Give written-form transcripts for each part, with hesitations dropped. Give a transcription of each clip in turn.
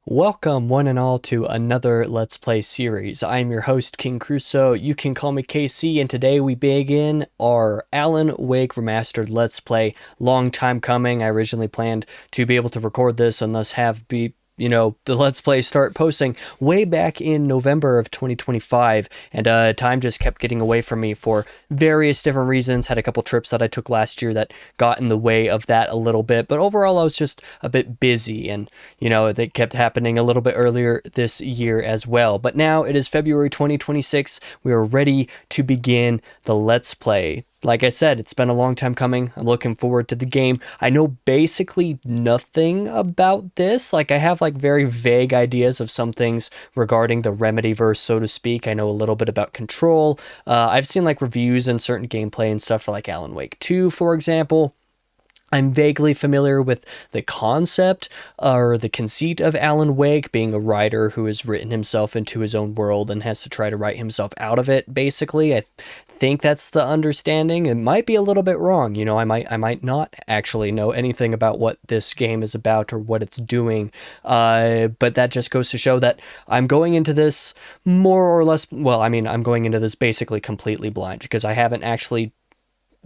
Welcome, one and all, to another Let's Play series. I'm your host, King Crusoe. You can call me KC, and today we begin our Alan Wake Remastered Let's Play. Long time coming. I originally planned to be able to record this and thus have the Let's Play start posting way back in November of 2025, and time just kept getting away from me for various different reasons. Had a couple trips that I took last year that got in the way of that a little bit, but overall I was just a bit busy, and it kept happening a little bit earlier this year as well. But now it is February 2026. We are ready to begin the Let's Play. Like I said, it's been a long time coming. I'm looking forward to the game. I know basically nothing about this. Like, I have very vague ideas of some things regarding the Remedyverse, so to speak. I know a little bit about Control. I've seen reviews and certain gameplay and stuff for Alan Wake 2, for example. I'm vaguely familiar with the concept or the conceit of Alan Wake being a writer who has written himself into his own world and has to try to write himself out of it, basically. I think that's the understanding. It might be a little bit wrong. I might not actually know anything about what this game is about or what it's doing. But that just goes to show that I'm going into this more or less, I'm going into this basically completely blind because I haven't actually,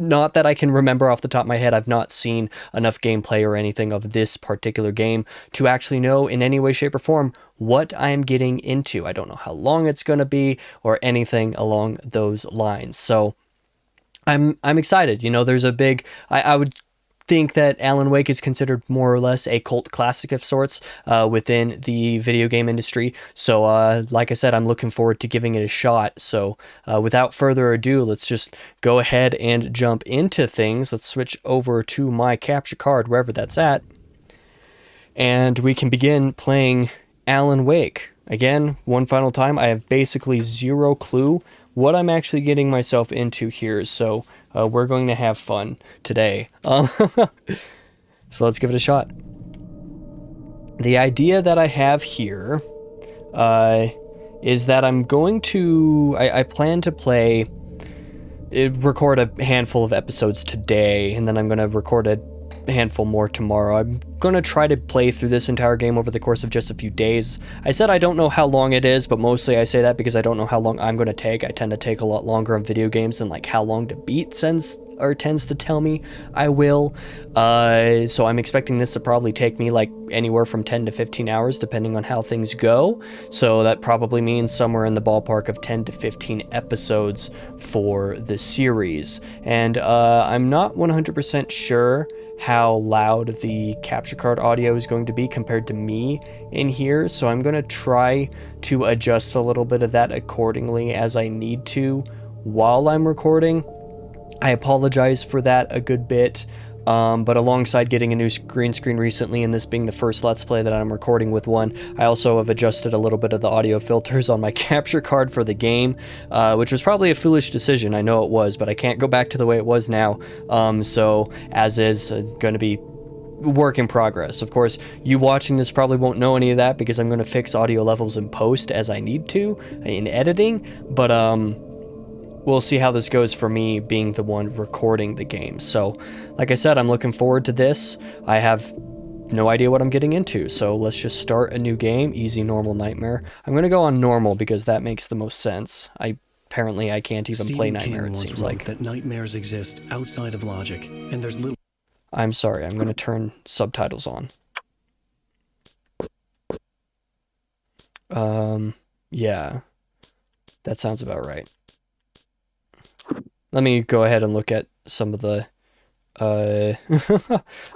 not that I can remember off the top of my head, I've not seen enough gameplay or anything of this particular game to actually know in any way, shape, or form what I am getting into. I don't know how long it's going to be or anything along those lines. So I'm excited. There's a big, I would think that Alan Wake is considered more or less a cult classic of sorts within the video game industry. So like I said, I'm looking forward to giving it a shot. So without further ado, let's just go ahead and jump into things. Let's switch over to my capture card, wherever that's at. And we can begin playing Alan Wake. Again, one final time, I have basically zero clue what I'm actually getting myself into here. So we're going to have fun today. So let's give it a shot. The idea that I have here is that I'm going to... I plan to record a handful of episodes today, and then I'm going to record a handful more tomorrow. I'm going to try to play through this entire game over the course of just a few days. I said I don't know how long it is, but mostly I say that because I don't know how long I'm going to take. I tend to take a lot longer on video games than how long to beat tends to tell me I will. So I'm expecting this to probably take me anywhere from 10 to 15 hours depending on how things go. So that probably means somewhere in the ballpark of 10 to 15 episodes for the series. And I'm not 100% sure how loud the capture card audio is going to be compared to me in here, so I'm going to try to adjust a little bit of that accordingly as I need to while I'm recording. I apologize for that a good bit, but alongside getting a new green screen recently and this being the first Let's Play that I'm recording with one, I also have adjusted a little bit of the audio filters on my capture card for the game, which was probably a foolish decision. I know it was, but I can't go back to the way it was now, so as is going to be work in progress. Of course, you watching this probably won't know any of that because I'm going to fix audio levels in post as I need to in editing, but we'll see how this goes for me being the one recording the game. So, like I said, I'm looking forward to this. I have no idea what I'm getting into, so let's just start a new game. Easy, normal, nightmare. I'm going to go on normal because that makes the most sense. Apparently I can't even play nightmare, it seems like. That nightmares exist outside of logic, and there's little... I'm sorry, I'm going to turn subtitles on. Yeah. That sounds about right. Let me go ahead and look at some of the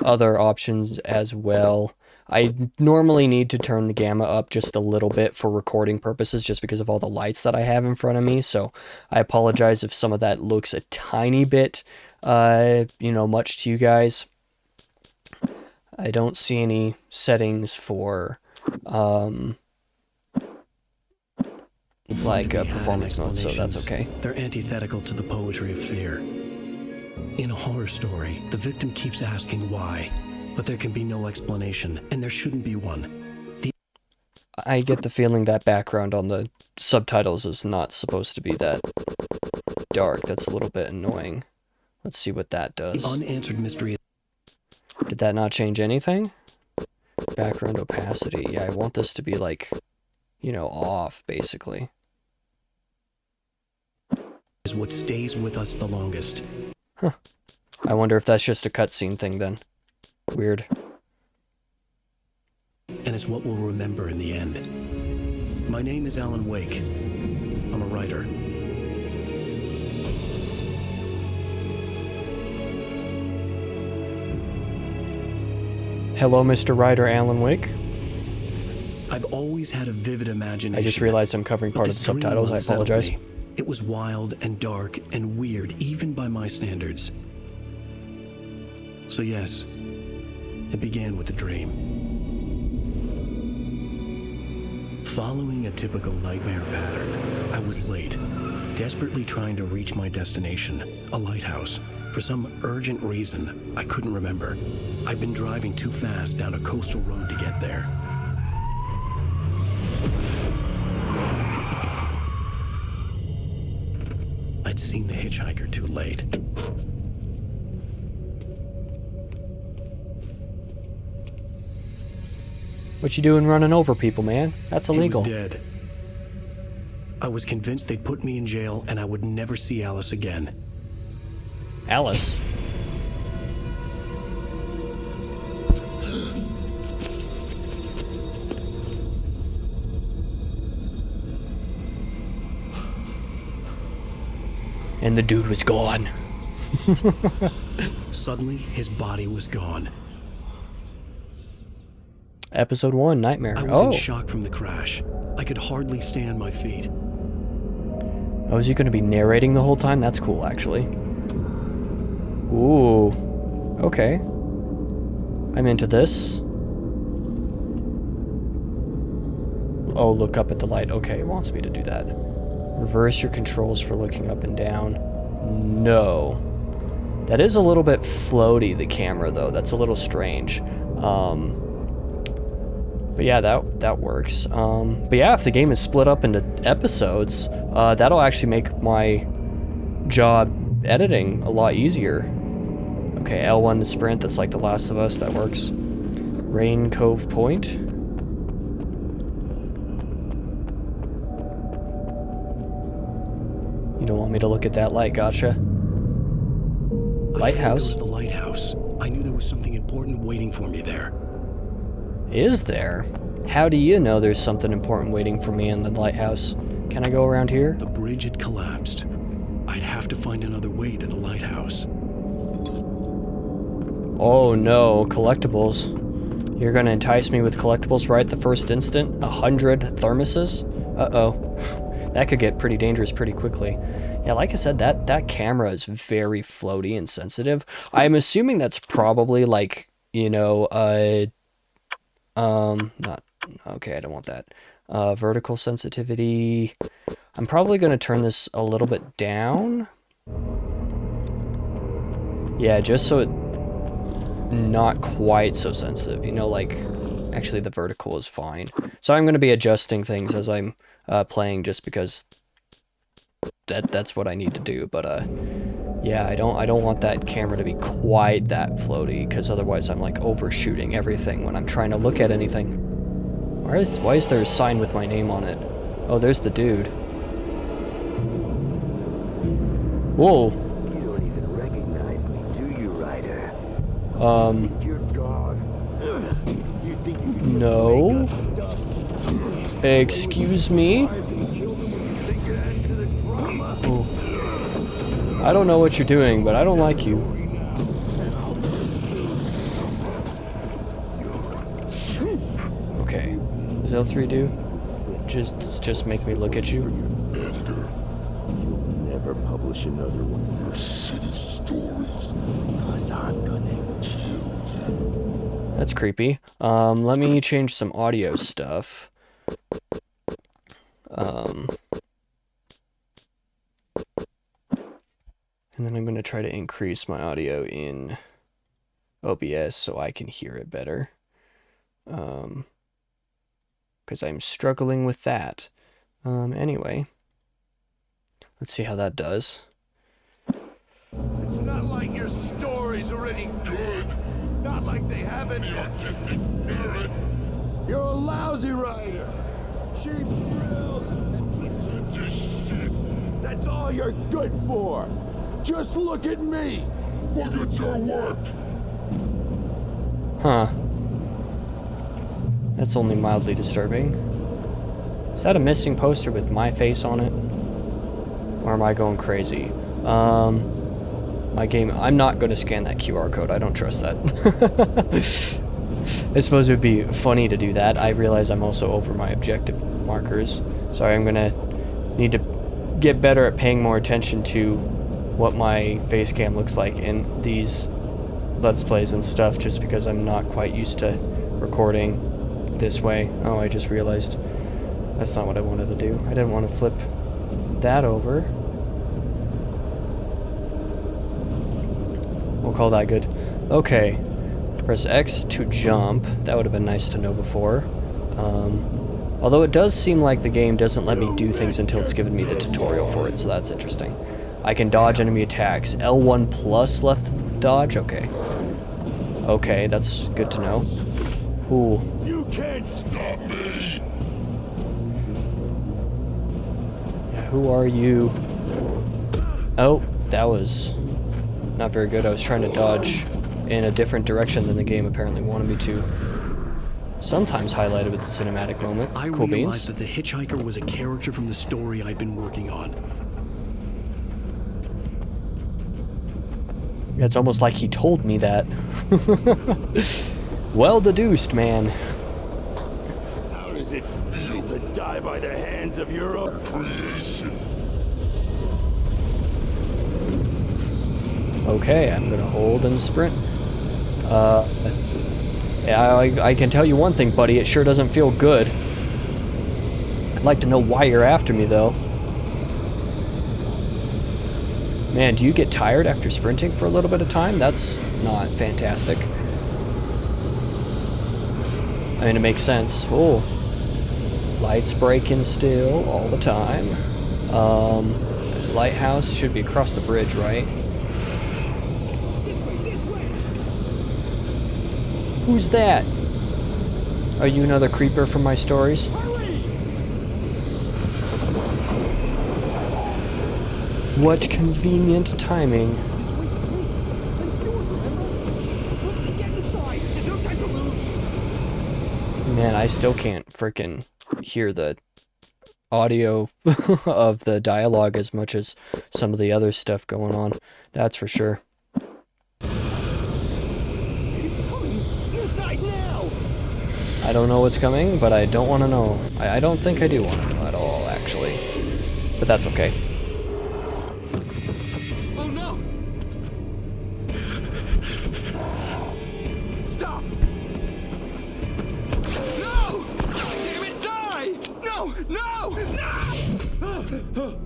other options as well. I normally need to turn the gamma up just a little bit for recording purposes just because of all the lights that I have in front of me, so I apologize if some of that looks a tiny bit, much to you guys. I don't see any settings for, performance mode, so that's okay. They're antithetical to the poetry of fear. In a horror story, the victim keeps asking why, but there can be no explanation, and there shouldn't be one. I get the feeling that background on the subtitles is not supposed to be that dark. That's a little bit annoying. Let's see what that does. The unanswered mystery. Did that not change anything? Background opacity. Yeah, I want this to be like, you know, off, basically. Is what stays with us the longest. Huh. I wonder if that's just a cutscene thing then. Weird. And it's what we'll remember in the end. My name is Alan Wake. I'm a writer. Hello, Mr. Writer Alan Wake. I've always had a vivid imagination. I just realized I'm covering part of the subtitles. I apologize. It was wild and dark and weird, even by my standards. So yes, it began with a dream. Following a typical nightmare pattern, I was late, desperately trying to reach my destination, a lighthouse. For some urgent reason, I couldn't remember. I'd been driving too fast down a coastal road to get there. I'd seen the hitchhiker too late. What you doing running over people, man? That's illegal. He was dead. I was convinced they'd put me in jail and I would never see Alice again. Alice? And the dude was gone. Suddenly, his body was gone. Episode 1, Nightmare. I was in shock from the crash. I could hardly stay on my feet. Oh, is he going to be narrating the whole time? That's cool, actually. Ooh. Okay. I'm into this. Oh, look up at the light. Okay, it wants me to do that. Reverse your controls for looking up and down. No. That is a little bit floaty, the camera, though. That's a little strange. But yeah, that works. But yeah, if the game is split up into episodes, that'll actually make my job editing a lot easier. Okay, L1 to sprint. That's like The Last of Us. That works. Rain Cove Point. You don't want me to look at that light, gotcha. Lighthouse? The lighthouse. I knew there was something important waiting for me there. Is there? How do you know there's something important waiting for me in the lighthouse? Can I go around here? The bridge had collapsed. I'd have to find another way to the lighthouse. Oh no, collectibles. You're gonna entice me with collectibles right the first instant? 100 thermoses? Uh-oh. That could get pretty dangerous pretty quickly. Yeah, like I said, that camera is very floaty and sensitive. I'm assuming that's probably like, you know, not, okay, I don't want that. Vertical sensitivity. I'm probably gonna turn this a little bit down. Yeah, just so it not quite so sensitive, you know, like, actually the vertical is fine. So I'm gonna be adjusting things as I'm playing just because that's what I need to do, but yeah, I don't want that camera to be quite that floaty, because otherwise I'm like overshooting everything when I'm trying to look at anything. Why is there a sign with my name on it? Oh, there's the dude. Whoa. You don't even recognize me, do you, Ryder? Think you're God. You think you can just no. make up stuff? Excuse me? Oh. I don't know what you're doing, but I don't like you. Okay. Does L3 do? Just make me look at you? Editor, you'll never publish another one of your shitty stories, cause I'm gonna kill you. That's creepy. Let me change some audio stuff. And then I'm going to try to increase my audio in OBS so I can hear it better. Because I'm struggling with that. Anyway, let's see how that does. It's not like your story's already good. Not like they have any autistic parent. You're a lousy rider. Cheap thrills and pretentious shit. That's all you're good for. Just look at me. Look at your work. Huh. That's only mildly disturbing. Is that a missing poster with my face on it? Or am I going crazy? My game... I'm not going to scan that QR code. I don't trust that. I suppose it would be funny to do that. I realize I'm also over my objective markers. Sorry, I'm going to need to get better at paying more attention to what my face cam looks like in these Let's Plays and stuff, just because I'm not quite used to recording this way. Oh, I just realized that's not what I wanted to do. I didn't want to flip that over. We'll call that good. Okay. Press X to jump. That would have been nice to know before. Although it does seem like the game doesn't let me do things until it's given me the tutorial for it, so that's interesting. I can dodge enemy attacks. L1 plus left dodge? Okay. Okay, that's good to know. Ooh. You can't stop me. Yeah, who are you? Oh, that was not very good. I was trying to dodge in a different direction than the game apparently wanted me to. Sometimes highlighted with a cinematic moment. I Cool realized beans. that the hitchhiker was a character from the story I'd been working on. It's almost like he told me that. Well deduced, man. How does it feel to die by the hands of your own creation? Okay, I'm gonna hold and sprint. Yeah, I can tell you one thing, buddy. It sure doesn't feel good. I'd like to know why you're after me, though. Man, do you get tired after sprinting for a little bit of time? That's not fantastic. I mean, it makes sense. Oh, lights breaking still all the time. Lighthouse should be across the bridge, right? Who's that? Are you another creeper from my stories? What convenient timing. Man, I still can't frickin' hear the audio of the dialogue as much as some of the other stuff going on. That's for sure. I don't know what's coming, but I don't want to know. I don't think I do want to know at all, actually. But that's okay. Oh no! Stop! No! Damn it, die! No! No! No!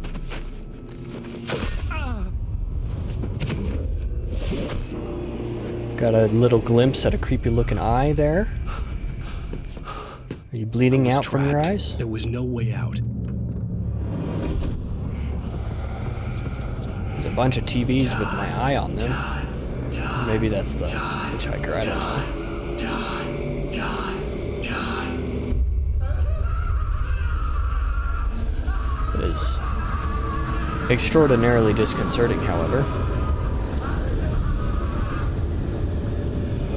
Got a little glimpse at a creepy looking eye there. Are you bleeding out from your eyes? There was no way out. There's a bunch of TVs with my eye on them. Maybe that's the hitchhiker, I don't know. It is extraordinarily disconcerting, however.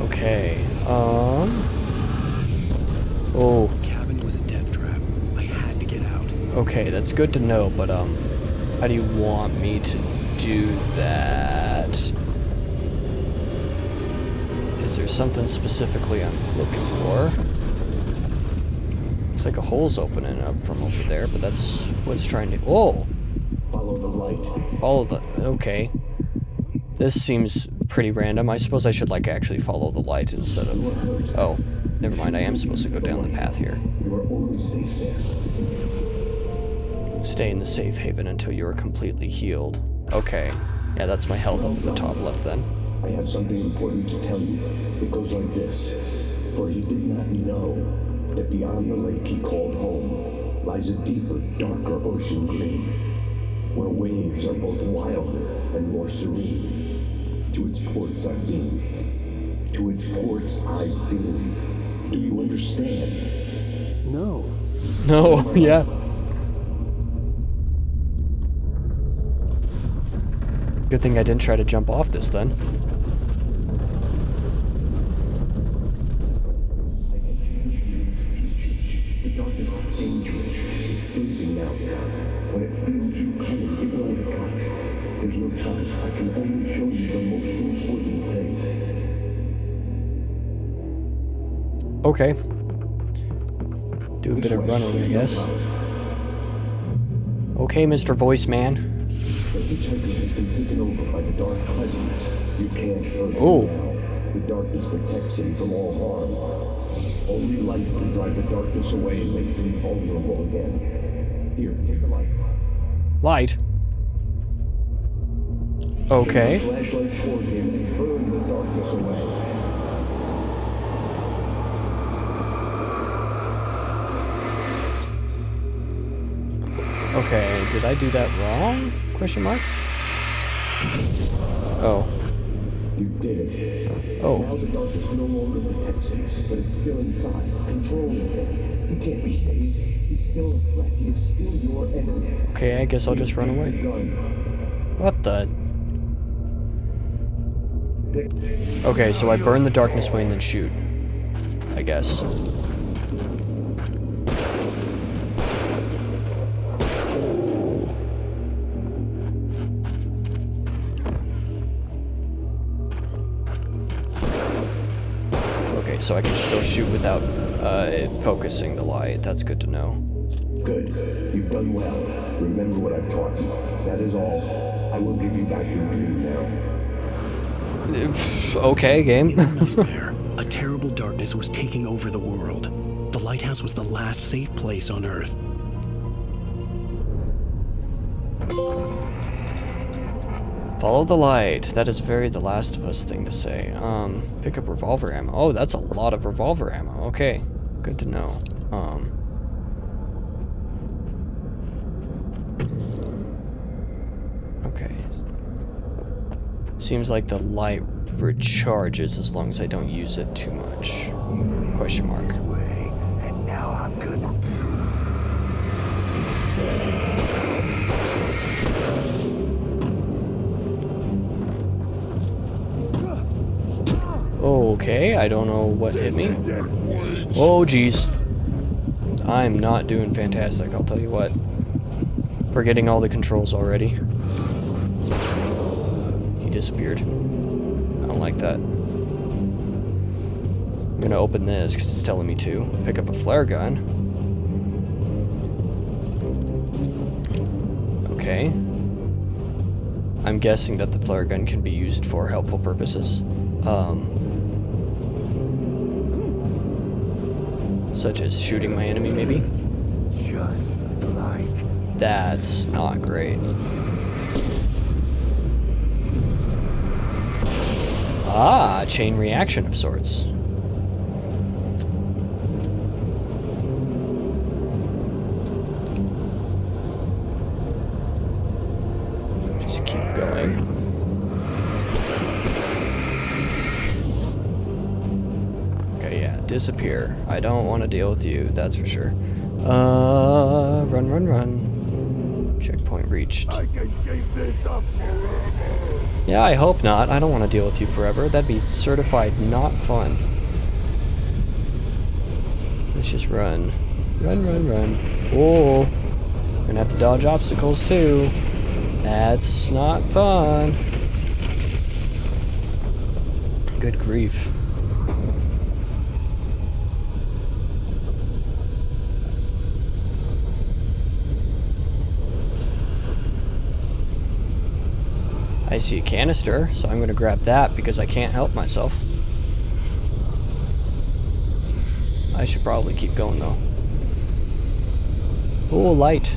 Okay, oh. The cabin was a death trap. I had to get out. Okay, that's good to know, but, how do you want me to do that? Is there something specifically I'm looking for? Looks like a hole's opening up from over there, but that's what's trying to... Oh! Follow the light. Follow the... Okay. This seems pretty random. I suppose I should, like, actually follow the light instead of... Oh, never mind. I am supposed to go down the path here. You are always safe there. Stay in the safe haven until you are completely healed. Okay. Yeah, that's my health up at the top left then. I have something important to tell you. It goes like this. For he did not know that beyond the lake he called home lies a deeper, darker ocean green, where waves are both wilder and more serene. To its ports I've been, To its ports I've been. Do you understand? No. No, yeah. Good thing I didn't try to jump off this then. I entered your dream to teach you. The darkness is dangerous. It's sleeping now. When it feels you coming, it will wake up. There's no time. I can only show you the most important thing. Okay. Do a bit of running, I guess. Okay, Mr. Voice Man. The hitchhiker has been taken over by the dark presence. You can't hurt him Oh. now. The darkness protects him from all harm. Only light can drive the darkness away and make him vulnerable again. Here, take the light. Light. Okay. Take the flashlight toward him and burn the darkness away. Okay, did I do that wrong? Question mark? Oh. You did it. Oh. Now the darkness no longer protects him, but it's still inside, controlling him. He can't be saved. He's still a threat. He is still your enemy. Okay, I guess I'll just run away. What the? Okay, so I burn the darkness away and then shoot. I guess. Okay, so I can still shoot without focusing the light. That's good to know. Good. You've done well. Remember what I've taught you. That is all. I will give you back your dream now. Okay, game. There, a terrible darkness was taking over the world. The lighthouse was the last safe place on Earth. Follow the light. That is very The Last of Us thing to say. Pick up revolver ammo. Oh, that's a lot of revolver ammo. Okay, good to know. Okay. Seems like the light recharges as long as I don't use it too much. Question mark. This way, and now I'm gonna Okay, I don't know what hit me. Oh, jeez. I'm not doing fantastic, I'll tell you what. Forgetting all the controls already. He disappeared. I don't like that. I'm gonna open this because it's telling me to. Pick up a flare gun. Okay. I'm guessing that the flare gun can be used for helpful purposes. Such as shooting my enemy, maybe? just like That's not great. Ah, chain reaction of sorts. Just keep going. Okay, yeah, disappear. I don't want to deal with you, that's for sure. Run, run, run. Checkpoint reached. I can keep this up forever. Yeah, I hope not. I don't want to deal with you forever. That'd be certified not fun. Let's just run. Run, run, run. Oh, gonna have to dodge obstacles too. That's not fun. Good grief. I see a canister, so I'm going to grab that because I can't help myself. I should probably keep going though. Oh, light.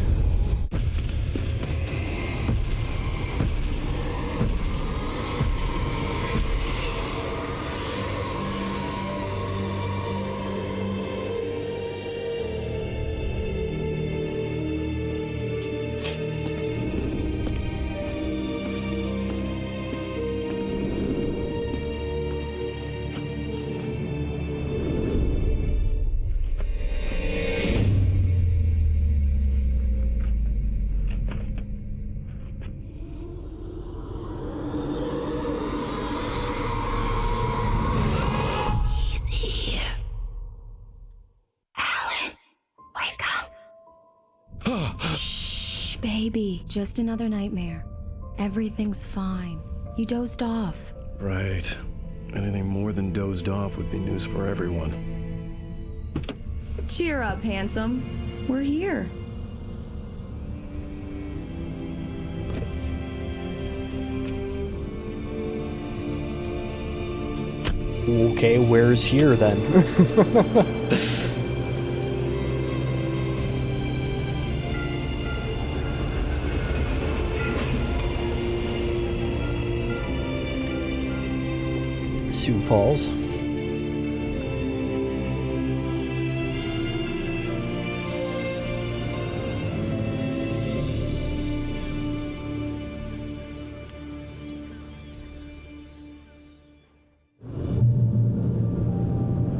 Shh, baby. Just another nightmare. Everything's fine. You dozed off. Right. Anything more than dozed off would be news for everyone. Cheer up, handsome. We're here. Okay, where's here then? Sioux Falls.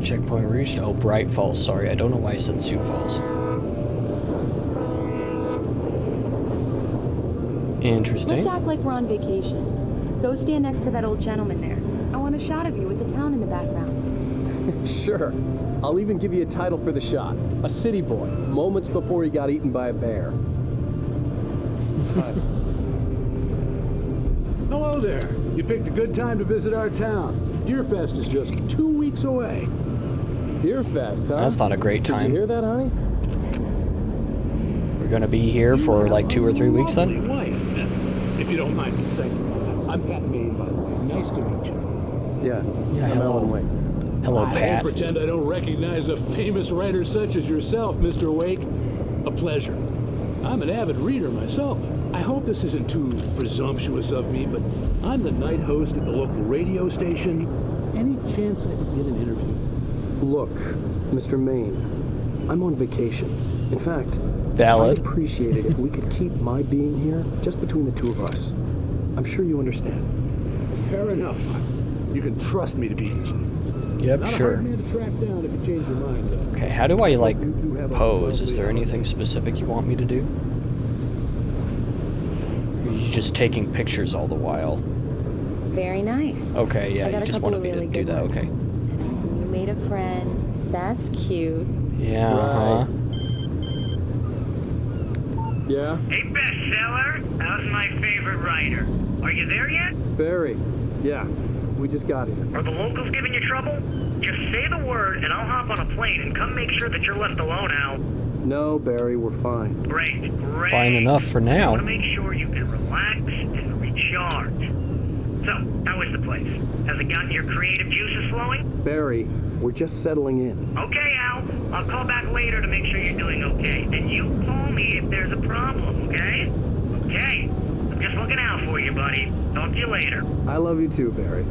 Checkpoint reached. Oh, Bright Falls. Sorry, I don't know why I said Sioux Falls. Interesting. Let's act like we're on vacation. Go stand next to that old gentleman there. I want a shot of you with the town in the background. Sure. I'll even give you a title for the shot. A city boy, moments before he got eaten by a bear. Hello there. You picked a good time to visit our town. Deerfest is just 2 weeks away. Deerfest, huh? That's not a great Did you time. hear that, honey? We're gonna be here for like 2 or 3 weeks then? Wife, if you don't mind me saying. I'm Pat Maine, by the way. Nice to meet you. Yeah. Yeah, I'm hello. Alan Wake. Hello, I won't Pat. pretend I don't recognize a famous writer such as yourself, Mr. Wake. A pleasure. I'm an avid reader myself. I hope this isn't too presumptuous of me, but I'm the night host at the local radio station. Any chance I could get an interview? Look, Mr. Maine, I'm on vacation. In fact, Valid. I'd appreciate it if we could keep my being here just between the two of us. I'm sure you understand. Fair enough. You can trust me to be easy. Yep, Not a sure. hard man to track down if you change your mind, though. Okay, how do I, like, You two have a pose? Is lovely there anything specific you want me to do? Or are you just taking pictures all the while? Very nice. Okay, yeah, I got you a just couple wanted of me really to do good that, ones. okay. And I see you made a friend. That's cute. Yeah, uh-huh. Yeah? Hey, bestseller, how's my favorite writer? Are you there yet? Barry. Yeah. We just got here. Are the locals giving you trouble? Just say the word and I'll hop on a plane and come make sure that you're left alone, Al. No, Barry, we're fine. Great, great. Fine enough for I now. want to make sure you can relax and recharge. So, how is the place? Has it gotten your creative juices flowing? Barry, we're just settling in. Okay, Al. I'll call back later to make sure you're doing okay. And you call me if there's a problem, okay? Okay. I'm just looking out for you, buddy. Talk to you later. I love you too, Barry.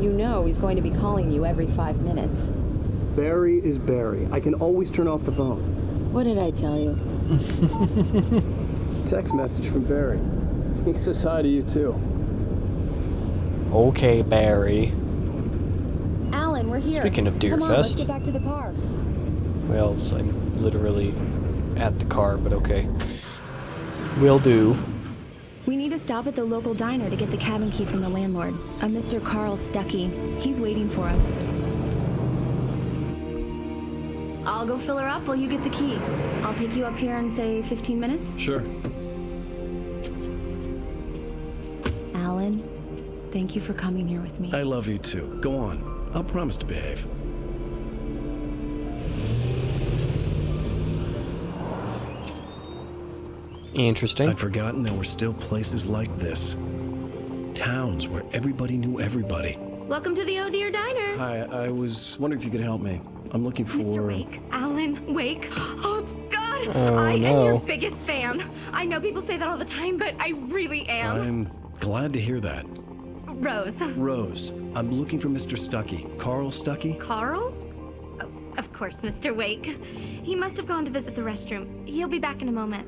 You know he's going to be calling you every 5 minutes. Barry is Barry. I can always turn off the phone. What did I tell you? Text message from Barry. He says hi to you too. Okay, Barry. Alan, we're here. Speaking of Come on, let's Deerfest. get back to the car. Well, I'm literally at the car, but okay. Will do. We need to stop at the local diner to get the cabin key from the landlord, a Mr. Carl Stuckey. He's waiting for us. I'll go fill her up while you get the key. I'll pick you up here in, say, 15 minutes. Sure. Alan, thank you for coming here with me. I love you too. Go on. I'll promise to behave. Interesting. I'd forgotten there were still places like this. Towns where everybody knew everybody. Welcome to the Oh Dear Diner. Hi, I was wondering if you could help me. I'm looking for... Mr. Wake, Alan Wake. Oh, God, Oh, I am no. your biggest fan. I know people say that all the time, but I really am. I'm glad to hear that. Rose. Rose, I'm looking for Mr. Stuckey. Carl Stuckey? Carl? Oh, of course, Mr. Wake. He must have gone to visit the restroom. He'll be back in a moment.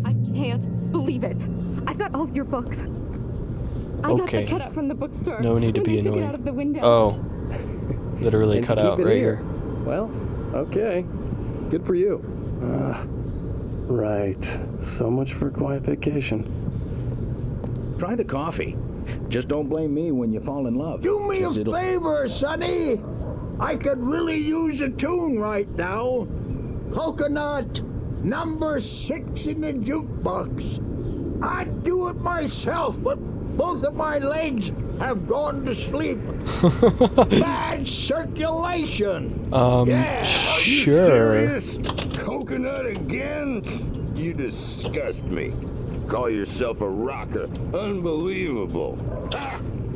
I can't believe it. I've got all your books. I got Okay. the cutout from the bookstore. No need to when be they took it annoying. out of the window. Oh. Literally And cut to keep out it right here. here. Well, okay. Good for you. Right. So much for a quiet vacation. Try the coffee. Just don't blame me when you fall in love. Do me a 'cause it'll- favor, Sonny. I could really use a tune right now. Coconut, number 6 in the jukebox. I'd do it myself, but both of my legs have gone to sleep. Bad circulation. Yeah. Sure. Are you serious? Coconut again? You disgust me. Call yourself a rocker. Unbelievable.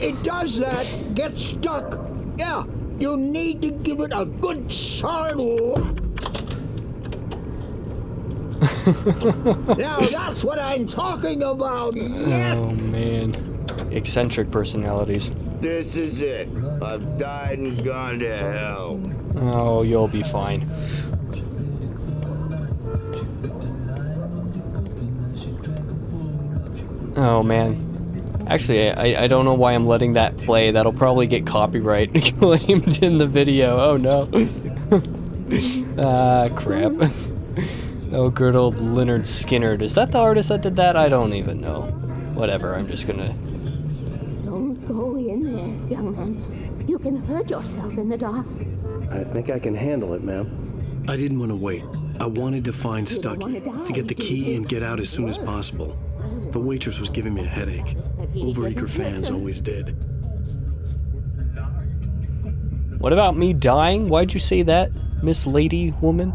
It does that. Get stuck. Yeah, you need to give it a good solid Now that's what I'm talking about. Yes. Oh, man. Eccentric personalities. This is it. I've died and gone to hell. Oh, you'll be fine. Oh, man. Actually, I don't know why I'm letting that play. That'll probably get copyright claimed in the video. Oh, no. Ah, crap. Oh, good old Leonard Skinner. Is that the artist that did that? I don't even know. Whatever, I'm just gonna... Don't go in there, young man. You can hurt yourself in the dark. I think I can handle it, ma'am. I didn't want to wait. I wanted to find Stucky, to get the key and get out as soon as possible. The waitress was giving me a headache. Overeager fans always did. What about me dying? Why'd you say that, Miss Lady Woman?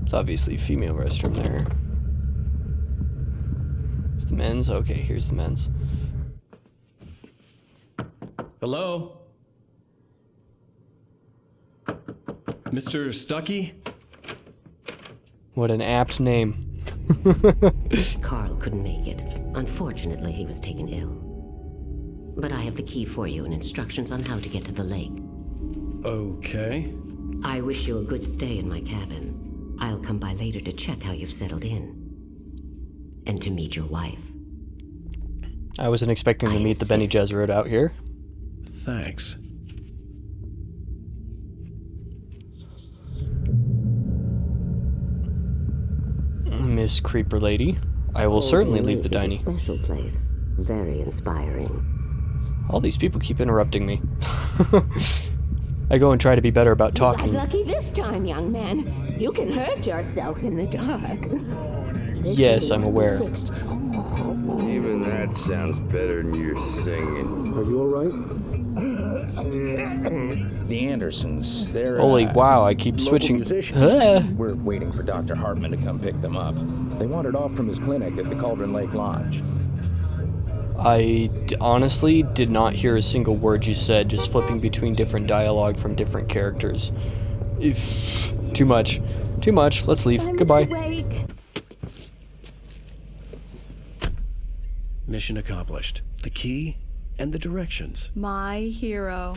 It's obviously a female restroom there. It's the men's? Okay, here's the men's. Hello? Mr. Stucky? What an apt name. Carl couldn't make it. Unfortunately, he was taken ill. But I have the key for you and instructions on how to get to the lake. Okay. I wish you a good stay in my cabin. I'll come by later to check how you've settled in. And to meet your wife. I wasn't expecting to meet the Bene Gesserit out here. Thanks. Miss Creeper Lady, I will certainly leave the dining. It's a special place. Very inspiring. All these people keep interrupting me. I go and try to be better about talking. You got lucky this time, young man. You can hurt yourself in the dark. Yes, I'm aware. Even that sounds better than your singing. Are you alright? The Andersons, they're Holy wow, I keep local switching. musicians. We're waiting for Dr. Hartman to come pick them up. They wandered off from his clinic at the Cauldron Lake Lodge. I honestly did not hear a single word you said, just flipping between different dialogue from different characters. Too much. Too much. Let's leave. Bye, Goodbye. Mr. Wake. Mission accomplished. The key and the directions. My hero.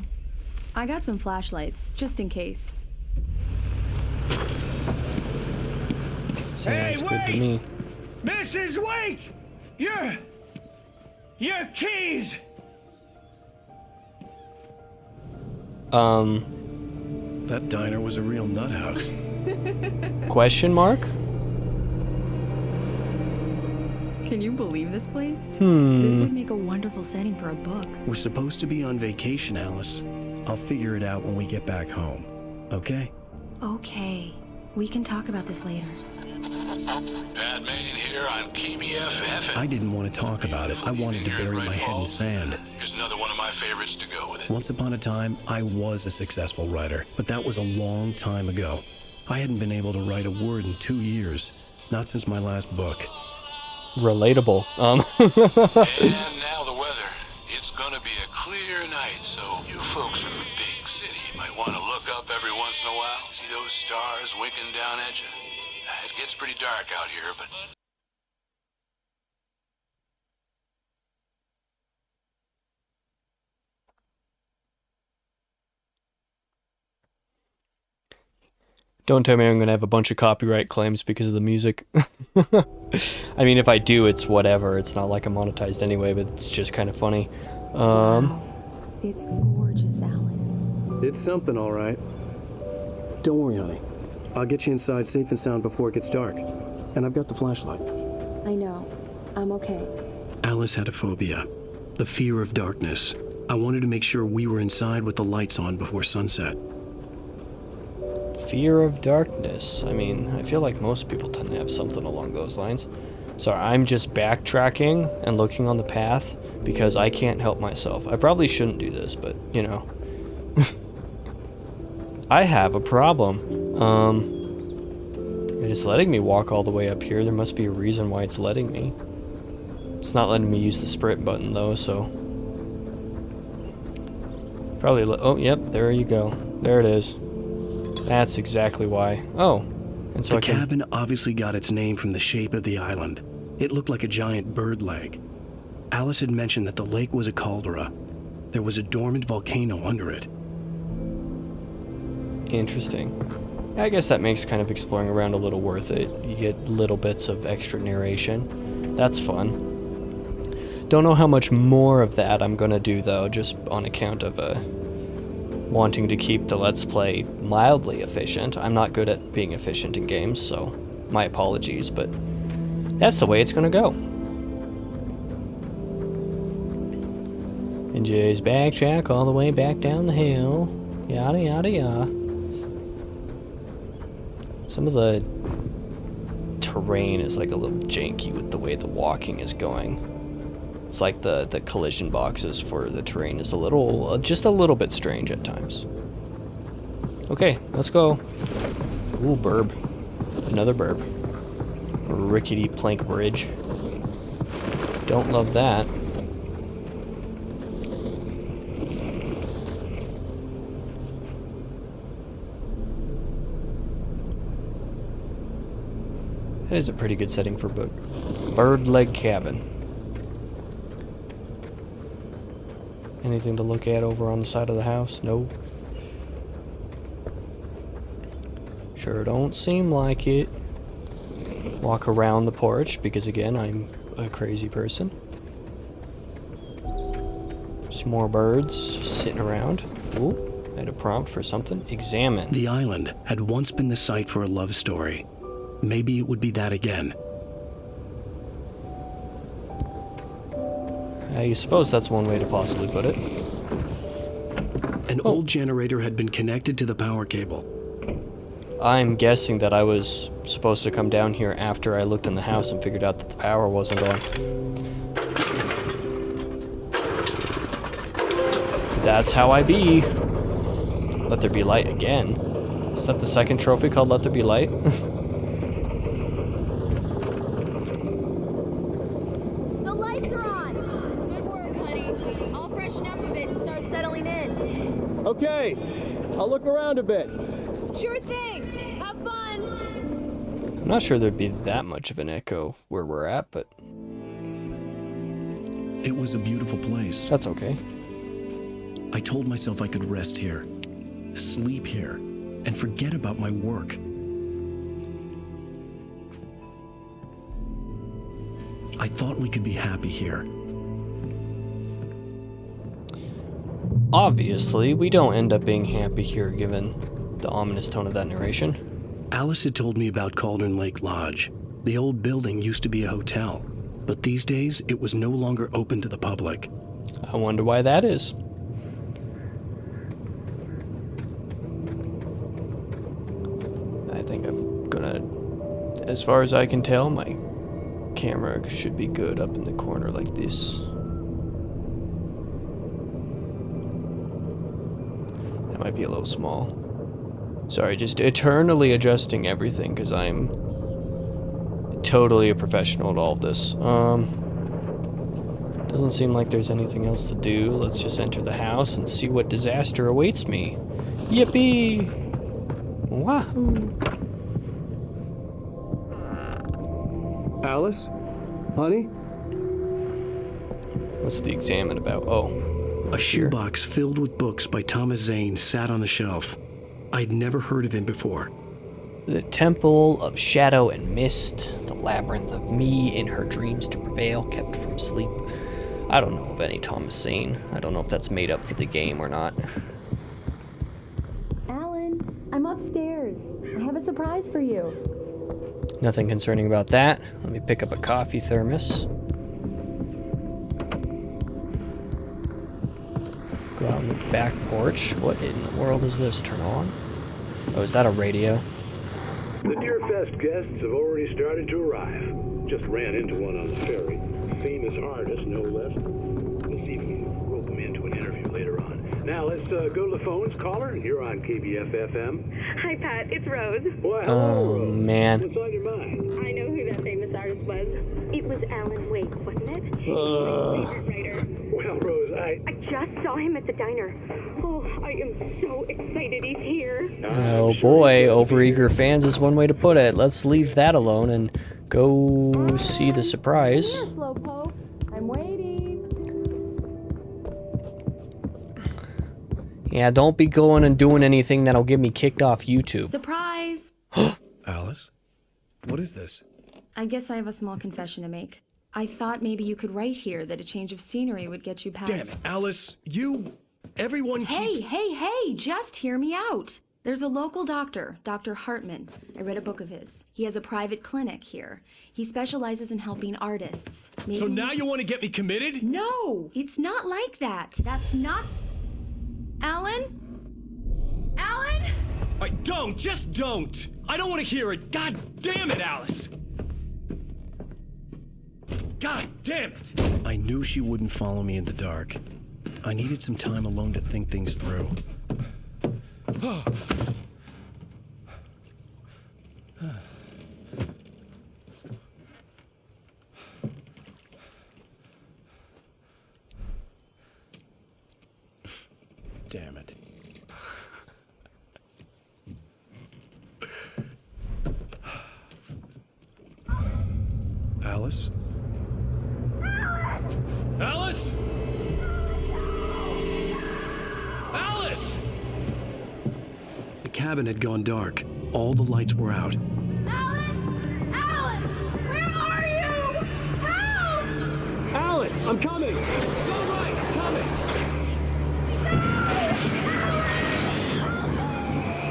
I got some flashlights, just in case. Sounds good to me. Mrs. Wake! Your keys! That diner was a real nut house. Question mark? Can you believe this place? This would make a wonderful setting for a book. We're supposed to be on vacation, Alice. I'll figure it out when we get back home. Okay? Okay. We can talk about this later. Bad man here on KBFF. I didn't want to talk about it. I wanted to bury my head in sand. Here's another one of my favorites to go with it. Once upon a time, I was a successful writer, but that was a long time ago. I hadn't been able to write a word in 2 years. Not since my last book. Relatable. And now the weather. It's gonna be a clear night, so you folks from the big city might want to look up every once in a while. See those stars winking down at you? It gets pretty dark out here, but... Don't tell me I'm gonna have a bunch of copyright claims because of the music. I mean, if I do, it's whatever. It's not like I'm monetized anyway, but it's just kind of funny. Wow. It's gorgeous, Alan. It's something, all right. Don't worry, honey. I'll get you inside safe and sound before it gets dark. And I've got the flashlight. I know. I'm okay. Alice had a phobia. The fear of darkness. I wanted to make sure we were inside with the lights on before sunset. Fear of darkness. I mean, I feel like most people tend to have something along those lines. Sorry, I'm just backtracking and looking on the path because I can't help myself. I probably shouldn't do this, but, you know. I have a problem. It's letting me walk all the way up here. There must be a reason why it's letting me. It's not letting me use the sprint button, though, so... Probably, oh, yep, there you go. There it is. That's exactly why. Oh, and so the cabin obviously got its name from the shape of the island. It looked like a giant bird leg. Alice had mentioned that the lake was a caldera. There was a dormant volcano under it. Interesting. I guess that makes kind of exploring around a little worth it. You get little bits of extra narration. That's fun. Don't know how much more of that I'm gonna do though, just on account of wanting to keep the Let's Play mildly efficient. I'm not good at being efficient in games, so my apologies, but that's the way it's gonna go. And just backtrack all the way back down the hill. Yada yada yada. Some of the terrain is like a little janky with the way the walking is going. It's like the collision boxes for the terrain is a little, just a little bit strange at times. Okay, let's go. Ooh, burb. Another burb. A rickety plank bridge. Don't love that. That is a pretty good setting for bird leg cabin. Anything to look at over on the side of the house? No. Sure don't seem like it. Walk around the porch because again, I'm a crazy person. Some more birds just sitting around. Ooh, I had a prompt for something. Examine. The island had once been the site for a love story. Maybe it would be that again. I suppose that's one way to possibly put it. An old generator had been connected to the power cable. I'm guessing that I was supposed to come down here after I looked in the house and figured out that the power wasn't on. That's how I be. Let there be light again. Is that the second trophy called Let There Be Light? The lights are on! Good work, honey. I'll freshen up a bit and start settling in. Okay, I'll look around a bit. Sure thing! Have fun! I'm not sure there'd be that much of an echo where we're at, but... It was a beautiful place. That's okay. I told myself I could rest here, sleep here, and forget about my work. I thought we could be happy here. Obviously, we don't end up being happy here given the ominous tone of that narration. Alice had told me about Cauldron Lake Lodge. The old building used to be a hotel, but these days it was no longer open to the public. I wonder why that is. I think I'm gonna, as far as I can tell, my camera should be good up in the corner like this. That might be a little small. Sorry, just eternally adjusting everything because I'm totally a professional at all of this. Doesn't seem like there's anything else to do. Let's just enter the house and see what disaster awaits me. Yippee! Wahoo! Alice? Honey? What's the examine about? Oh. A shoebox filled with books by Thomas Zane sat on the shelf. I'd never heard of him before. The Temple of Shadow and Mist, the Labyrinth of Me in Her Dreams to Prevail, Kept from Sleep. I don't know of any Thomas Zane. I don't know if that's made up for the game or not. Alan, I'm upstairs. I have a surprise for you. Nothing concerning about that. Let me pick up a coffee thermos. Go out on the back porch. What in the world is this? Turn on? Oh, is that a radio? The Deerfest guests have already started to arrive. Just ran into one on the ferry. Famous artist, no less. We'll see if we can rope them into an interview later on. Now let's go to the phones. Caller, you're on KBF-FM. Hi, Pat. It's Rose. Well, hello, Oh, Rose. man. What's on your mind? I know who that famous artist was. It was Alan Wake, wasn't it? He's my favorite writer. Well, Rose, I just saw him at the diner. Oh, I am so excited he's here. Oh boy, overeager fans is one way to put it. Let's leave that alone and go see the surprise. Here, Slowpoke. I'm waiting. Yeah, don't be going and doing anything that'll get me kicked off YouTube. Surprise! Alice? What is this? I guess I have a small confession to make. I thought maybe you could write here that a change of scenery would get you past... Damn it, Alice, everyone keeps... Hey, just hear me out. There's a local doctor, Dr. Hartman. I read a book of his. He has a private clinic here. He specializes in helping artists. So now you want to get me committed? No, it's not like that. That's not... Alan? Alan? Just don't! I don't want to hear it! God damn it, Alice! God damn it! I knew she wouldn't follow me in the dark. I needed some time alone to think things through. Damn it. Alice? Alice? Alice! The cabin had gone dark. All the lights were out. Alan! Alan! Where are you? Help! Alice, I'm coming! It's all right, I'm coming!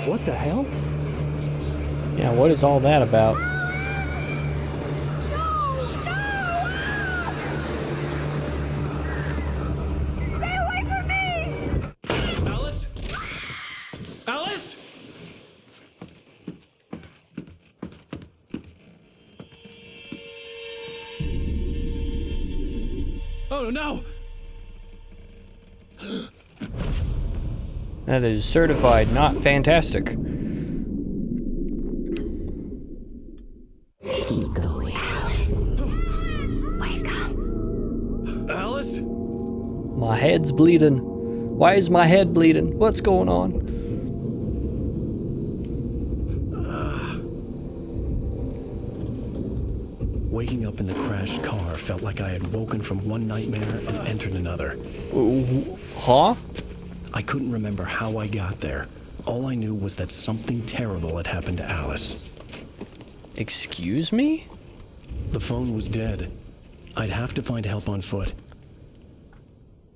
What the hell? Yeah, what is all that about? Alice? Alice? Oh no! That is certified not fantastic. Keep going. Wake up. Alice? My head's bleeding. Why is my head bleeding? What's going on? Waking up in the crashed car felt like I had woken from one nightmare and entered another. Huh? I couldn't remember how I got there. All I knew was that something terrible had happened to Alice. Excuse me? The phone was dead. I'd have to find help on foot.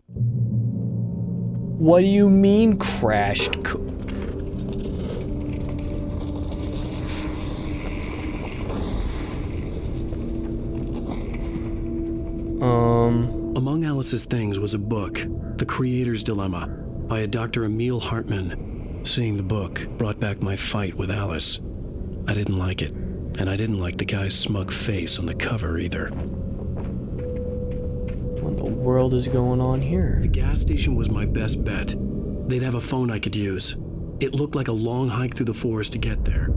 What do you mean crashed? Among Alice's things was a book, The Creator's Dilemma, by a Dr. Emil Hartman. Seeing the book brought back my fight with Alice. I didn't like it, and I didn't like the guy's smug face on the cover either. What the world is going on here? The gas station was my best bet. They'd have a phone I could use. It looked like a long hike through the forest to get there.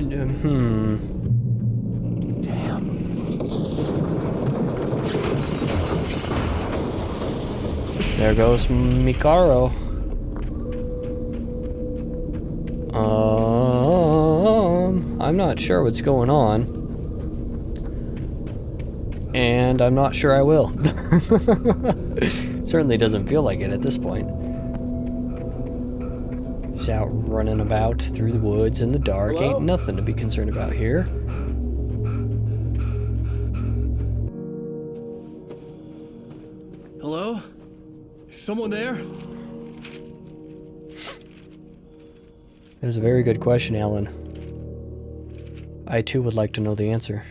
Damn. There goes Mikaro. I'm not sure what's going on. And I'm not sure I will. Certainly doesn't feel like it at this point. He's out running about through the woods in the dark. Hello? Ain't nothing to be concerned about here. Hello? Is someone there? That is a very good question, Alan. I too would like to know the answer.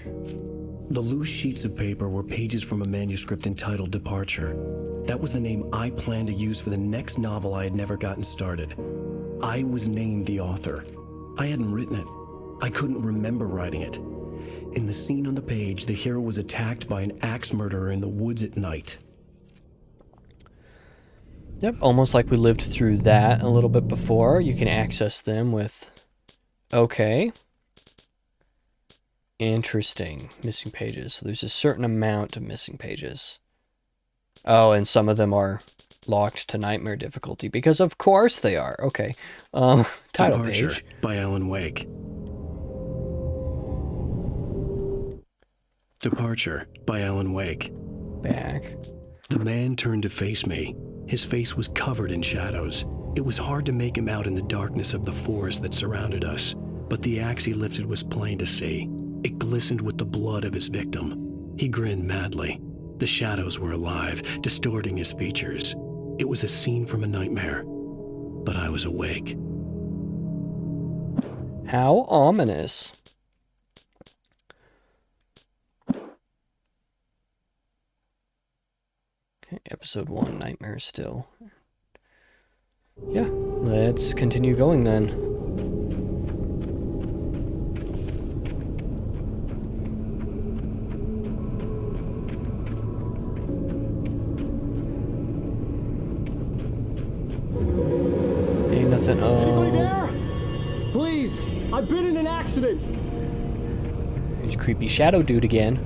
The loose sheets of paper were pages from a manuscript entitled Departure. That was the name I planned to use for the next novel I had never gotten started. I was named the author. I hadn't written it. I couldn't remember writing it. In the scene on the page, the hero was attacked by an axe murderer in the woods at night. Yep, almost like we lived through that a little bit before. You can access them with... Okay. Interesting. Missing pages. So there's a certain amount of missing pages. Oh, and some of them are locked to nightmare difficulty, because of course they are. Okay. Title Departure page. By Alan Wake. Departure by Alan Wake. Back. The man turned to face me. His face was covered in shadows. It was hard to make him out in the darkness of the forest that surrounded us, but the axe he lifted was plain to see. It glistened with the blood of his victim. He grinned madly. The shadows were alive, distorting his features. It was a scene from a nightmare, but I was awake. How ominous. Okay, episode 1, Nightmare Still. Yeah, let's continue going then. Ain't nothing. Anybody there? Please, I've been in an accident. There's a creepy shadow dude again.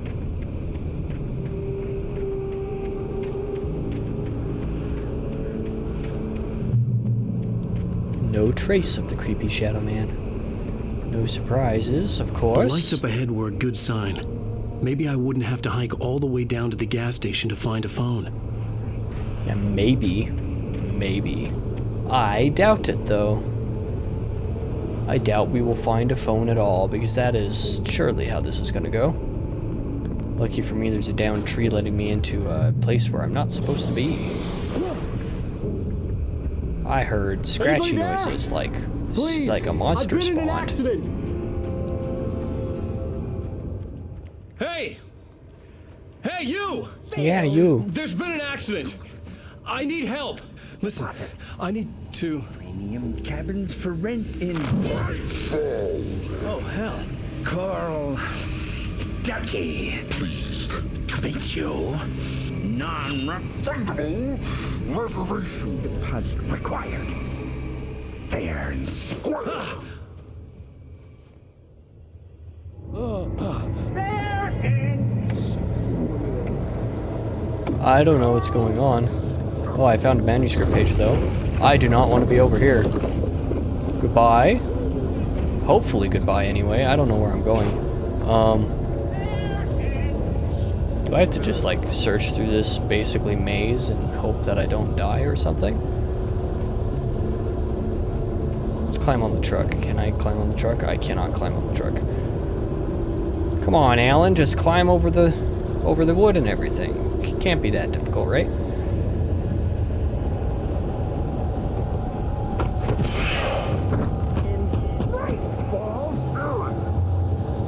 No trace of the creepy shadow man. No surprises, of course. The lights up ahead were a good sign. Maybe I wouldn't have to hike all the way down to the gas station to find a phone. Yeah, maybe. Maybe. I doubt it, though. I doubt we will find a phone at all, because that is surely how this is going to go. Lucky for me, there's a downed tree letting me into a place where I'm not supposed to be. I heard scratchy noises, like a monster spawned. Hey! Hey, you! Yeah, you. There's been an accident. I need help. Listen, I need to... Premium cabins for rent in... Oh, hell. Carl Stuckey. Pleased to meet you. Non-refundable reservation deposit required. Fair and square. Fair and I don't know what's going on. Oh, I found a manuscript page, though. I do not want to be over here. Goodbye. Hopefully goodbye, anyway. I don't know where I'm going. Do I have to just, like, search through this, basically, maze and hope that I don't die or something? Let's climb on the truck. Can I climb on the truck? I cannot climb on the truck. Come on, Alan. Just climb over the wood and everything. It can't be that difficult, right?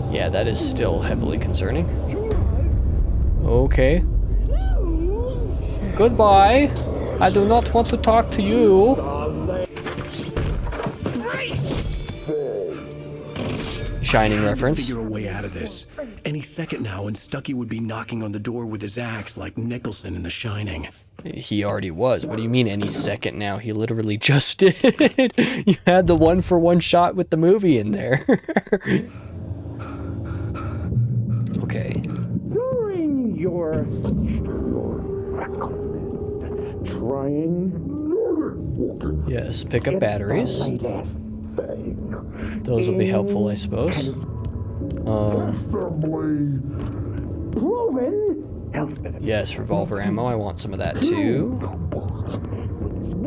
Yeah, that is still heavily concerning. Okay. Goodbye. I do not want to talk to you. Shining reference. Figure a way out of this. Any second now, and Stuckey would be knocking on the door with his axe like Nicholson in The Shining. He already was. What do you mean any second now? He literally just did. You had the one-for-one shot with the movie in there. Okay. During your trying. Yes, pick up batteries. Those will be helpful, I suppose. Yes, revolver ammo. I want some of that too.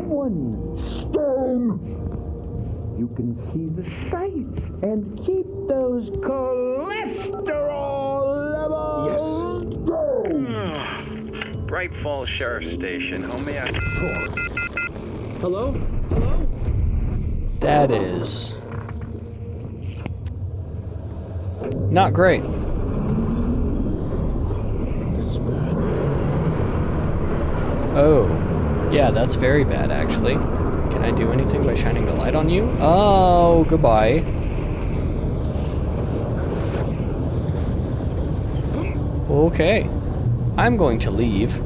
One stone. You can see the sights and keep those cholesterol levels. Yes. Bright Falls Sheriff Station. How may I... Hello? That is not great. Yeah, that's very bad, actually. Can I do anything by shining the light on you? Oh, goodbye. Okay. I'm going to leave.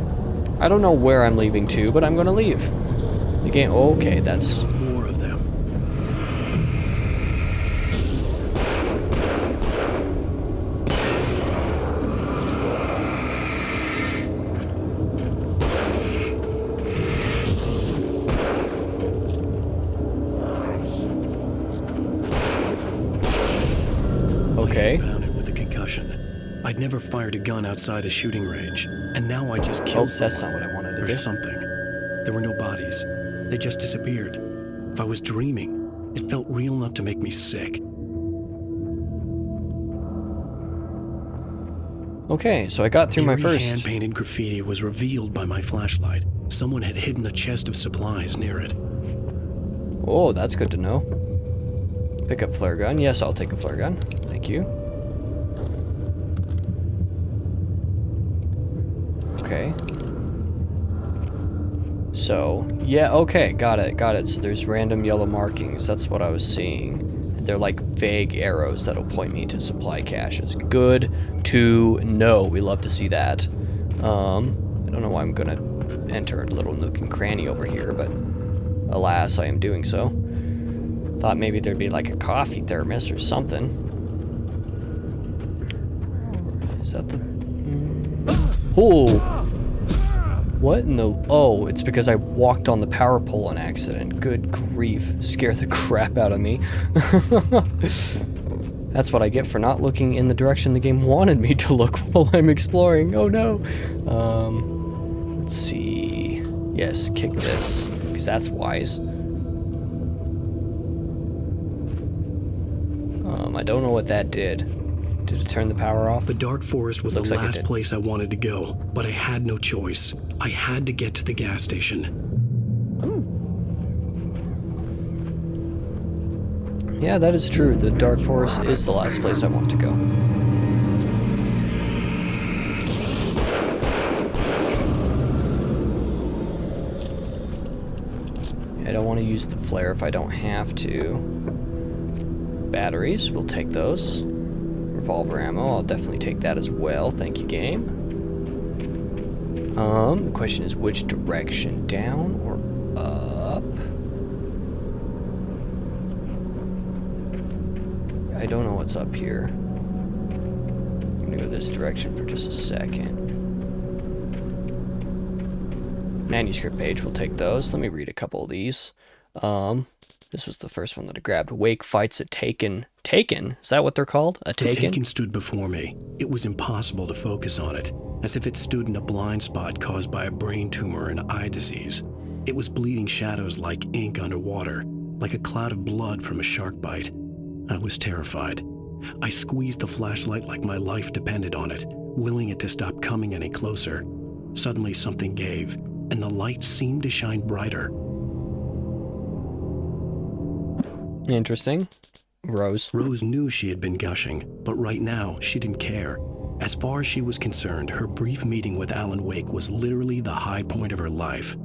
I don't know where I'm leaving to, but I'm going to leave. The game... Okay, that's... More of them. Okay. With a concussion. I'd never fired a gun outside a shooting range, and now I just killed someone. That's not what I wanted to do. Or something. There were no bodies. They just disappeared. If I was dreaming, it felt real enough to make me sick. Okay, so I got through my first... hand-painted graffiti was revealed by my flashlight. Someone had hidden a chest of supplies near it. Oh, that's good to know. Pick up flare gun. Yes, I'll take a flare gun. Thank you. Okay. So, yeah, okay, got it. So there's random yellow markings. That's what I was seeing. They're like vague arrows that'll point me to supply caches. Good to know. We love to see that. I don't know why I'm gonna enter a little nook and cranny over here, but alas, I am doing so. Thought maybe there'd be like a coffee thermos or something. Is that the... Oh! What in the... Oh, it's because I walked on the power pole on accident. Good grief. Scare the crap out of me. That's what I get for not looking in the direction the game wanted me to look while I'm exploring. Oh no. Let's see. Yes, kick this, because that's wise. I don't know what that did. Did it turn the power off? The dark forest was the last place I wanted to go, but I had no choice. I had to get to the gas station. Yeah, that is true. The dark forest is the last place I want to go. I don't want to use the flare if I don't have to. Batteries, we'll take those. Revolver ammo, I'll definitely take that as well. Thank you, game. The question is which direction, down or up? I don't know what's up here. I'm gonna go this direction for just a second. Manuscript page, we'll take those. Let me read a couple of these. This was the first one that I grabbed. Wake fights a Taken. Taken? Is that what they're called? A Taken? The Taken stood before me. It was impossible to focus on it, as if it stood in a blind spot caused by a brain tumor and eye disease. It was bleeding shadows like ink underwater, like a cloud of blood from a shark bite. I was terrified. I squeezed the flashlight like my life depended on it, willing it to stop coming any closer. Suddenly something gave, and the light seemed to shine brighter. Interesting. Rose. Rose knew she had been gushing, but right now she didn't care. As far as she was concerned, her brief meeting with Alan Wake was literally the high point of her life.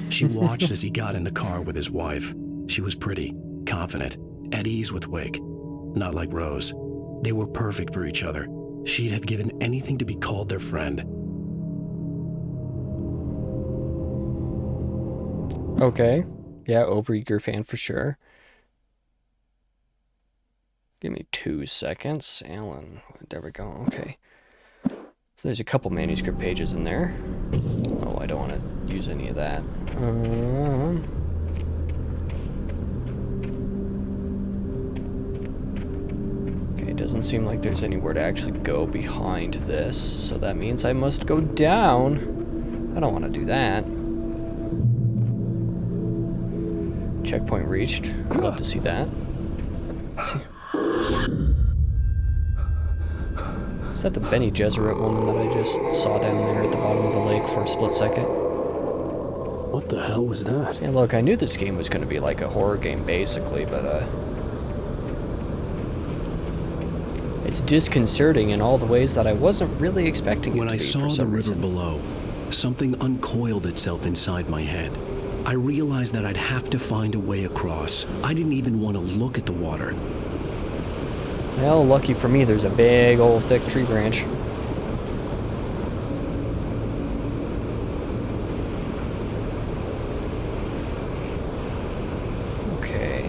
She watched as he got in the car with his wife. She was pretty, confident, at ease with Wake. Not like Rose. They were perfect for each other. She'd have given anything to be called their friend. Okay. Yeah, overeager fan for sure. Give me 2 seconds. Alan, there we go. Okay. So there's a couple manuscript pages in there. Oh, I don't want to use any of that. Okay, it doesn't seem like there's anywhere to actually go behind this, so that means I must go down. I don't want to do that. Checkpoint reached. I'd love to see that. See. Is that the Benny Gesserit woman that I just saw down there at the bottom of the lake for a split second? What the hell was that? Yeah, look, I knew this game was going to be like a horror game, basically, but, it's disconcerting in all the ways that I wasn't really expecting it to be for some reason. When I saw the river below, something uncoiled itself inside my head. I realized that I'd have to find a way across. I didn't even want to look at the water. Well, lucky for me, there's a big old thick tree branch. Okay.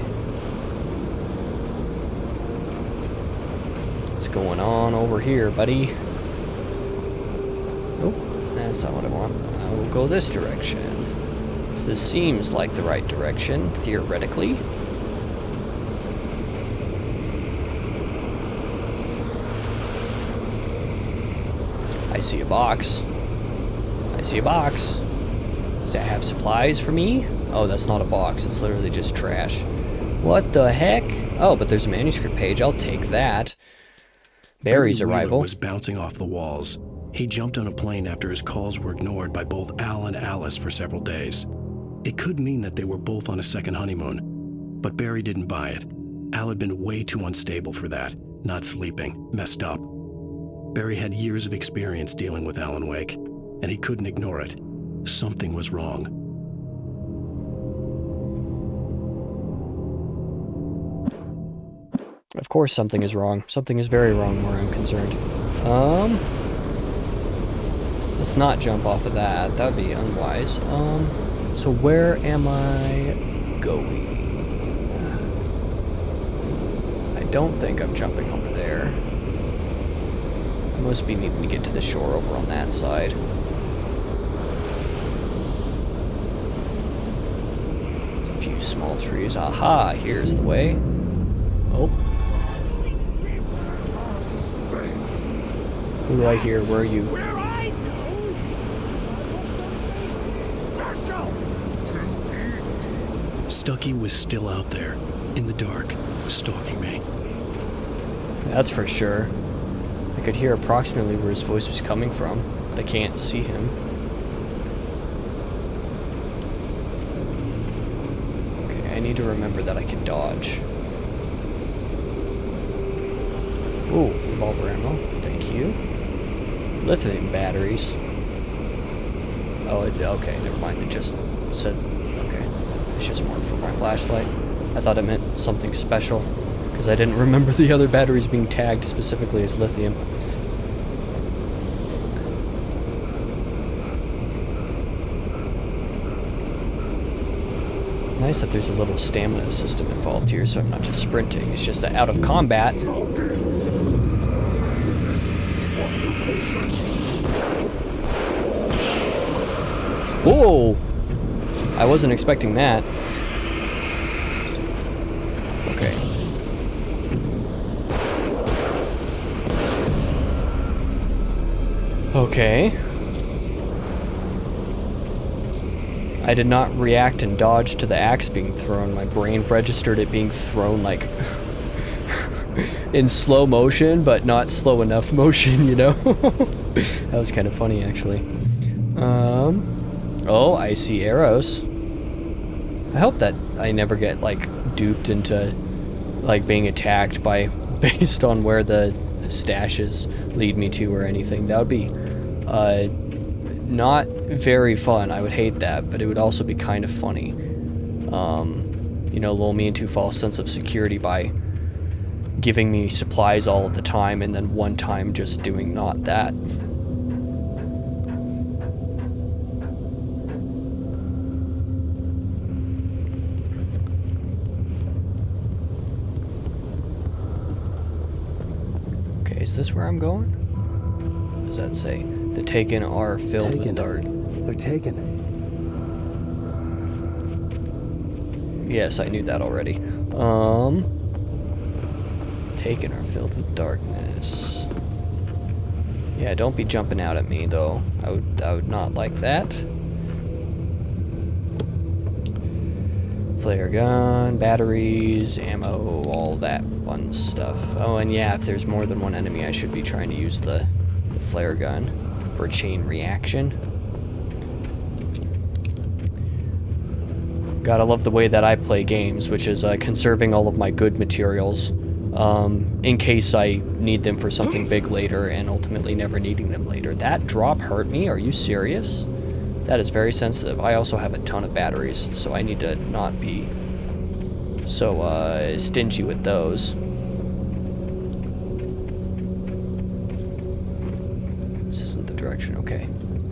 What's going on over here, buddy? Nope, that's not what I want. I will go this direction. So this seems like the right direction, theoretically. I see a box. I see a box. Does that have supplies for me? Oh, that's not a box. It's literally just trash. What the heck? Oh, but there's a manuscript page. I'll take that. Barry's arrival was bouncing off the walls. He jumped on a plane after his calls were ignored by both Al and Alice for several days. It could mean that they were both on a second honeymoon, but Barry didn't buy it. Al had been way too unstable for that, not sleeping, messed up. Barry had years of experience dealing with Alan Wake, and he couldn't ignore it. Something was wrong. Of course something is wrong. Something is very wrong where I'm concerned. Let's not jump off of that. That would be unwise. So where am I going? I don't think I'm jumping over there. I must be needing to get to the shore over on that side. A few small trees. Aha, here's the way. Oh. Who do I hear? Where are you? Stucky was still out there, in the dark, stalking me. That's for sure. I could hear approximately where his voice was coming from, but I can't see him. Okay, I need to remember that I can dodge. Ooh, revolver ammo. Thank you. Lithium batteries. Oh, okay, never mind. It just said, okay. It's just more for my flashlight. I thought it meant something special, because I didn't remember the other batteries being tagged specifically as lithium. Nice that there's a little stamina system involved here, so I'm not just sprinting. It's just that out of combat... Whoa! I wasn't expecting that. Okay. Okay. I did not react and dodge to the axe being thrown. My brain registered it being thrown like in slow motion, but not slow enough motion, you know? That was kind of funny, actually. Oh, I see arrows. I hope that I never get, like, duped into, like, being attacked by, based on where the stashes lead me to or anything. That would be, not very fun. I would hate that, but it would also be kind of funny. You know, lull me into a false sense of security by giving me supplies all of the time and then one time just doing not that. Okay, is this where I'm going? What does that say? The taken are filled with dart. They're taken. Yes, I knew that already. Taken are filled with darkness. Yeah, don't be jumping out at me though. I would not like that. Flare gun, batteries, ammo, all that fun stuff. Oh, and yeah, if there's more than one enemy, I should be trying to use the flare gun for a chain reaction. Gotta love the way that I play games, which is conserving all of my good materials in case I need them for something big later and ultimately never needing them later. That drop hurt me? Are you serious? That is very sensitive. I also have a ton of batteries, so I need to not be so stingy with those. This isn't the direction. Okay.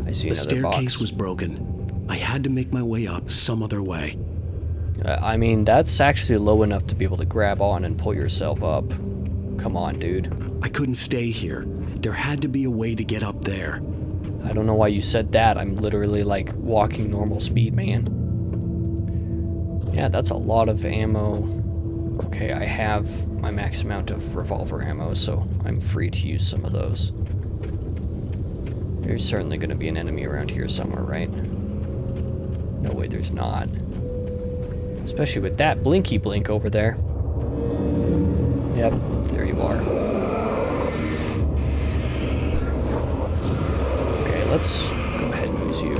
I see The another box. staircase was broken. I had to make my way up some other way. I mean, that's actually low enough to be able to grab on and pull yourself up. Come on, dude. I couldn't stay here. There had to be a way to get up there. I don't know why you said that. I'm literally like walking normal speed, man. Yeah, that's a lot of ammo. Okay, I have my max amount of revolver ammo, so I'm free to use some of those. There's certainly going to be an enemy around here somewhere, right? No way there's not. Especially with that blinky blink over there. Yep, there you are. Okay, let's go ahead and use you.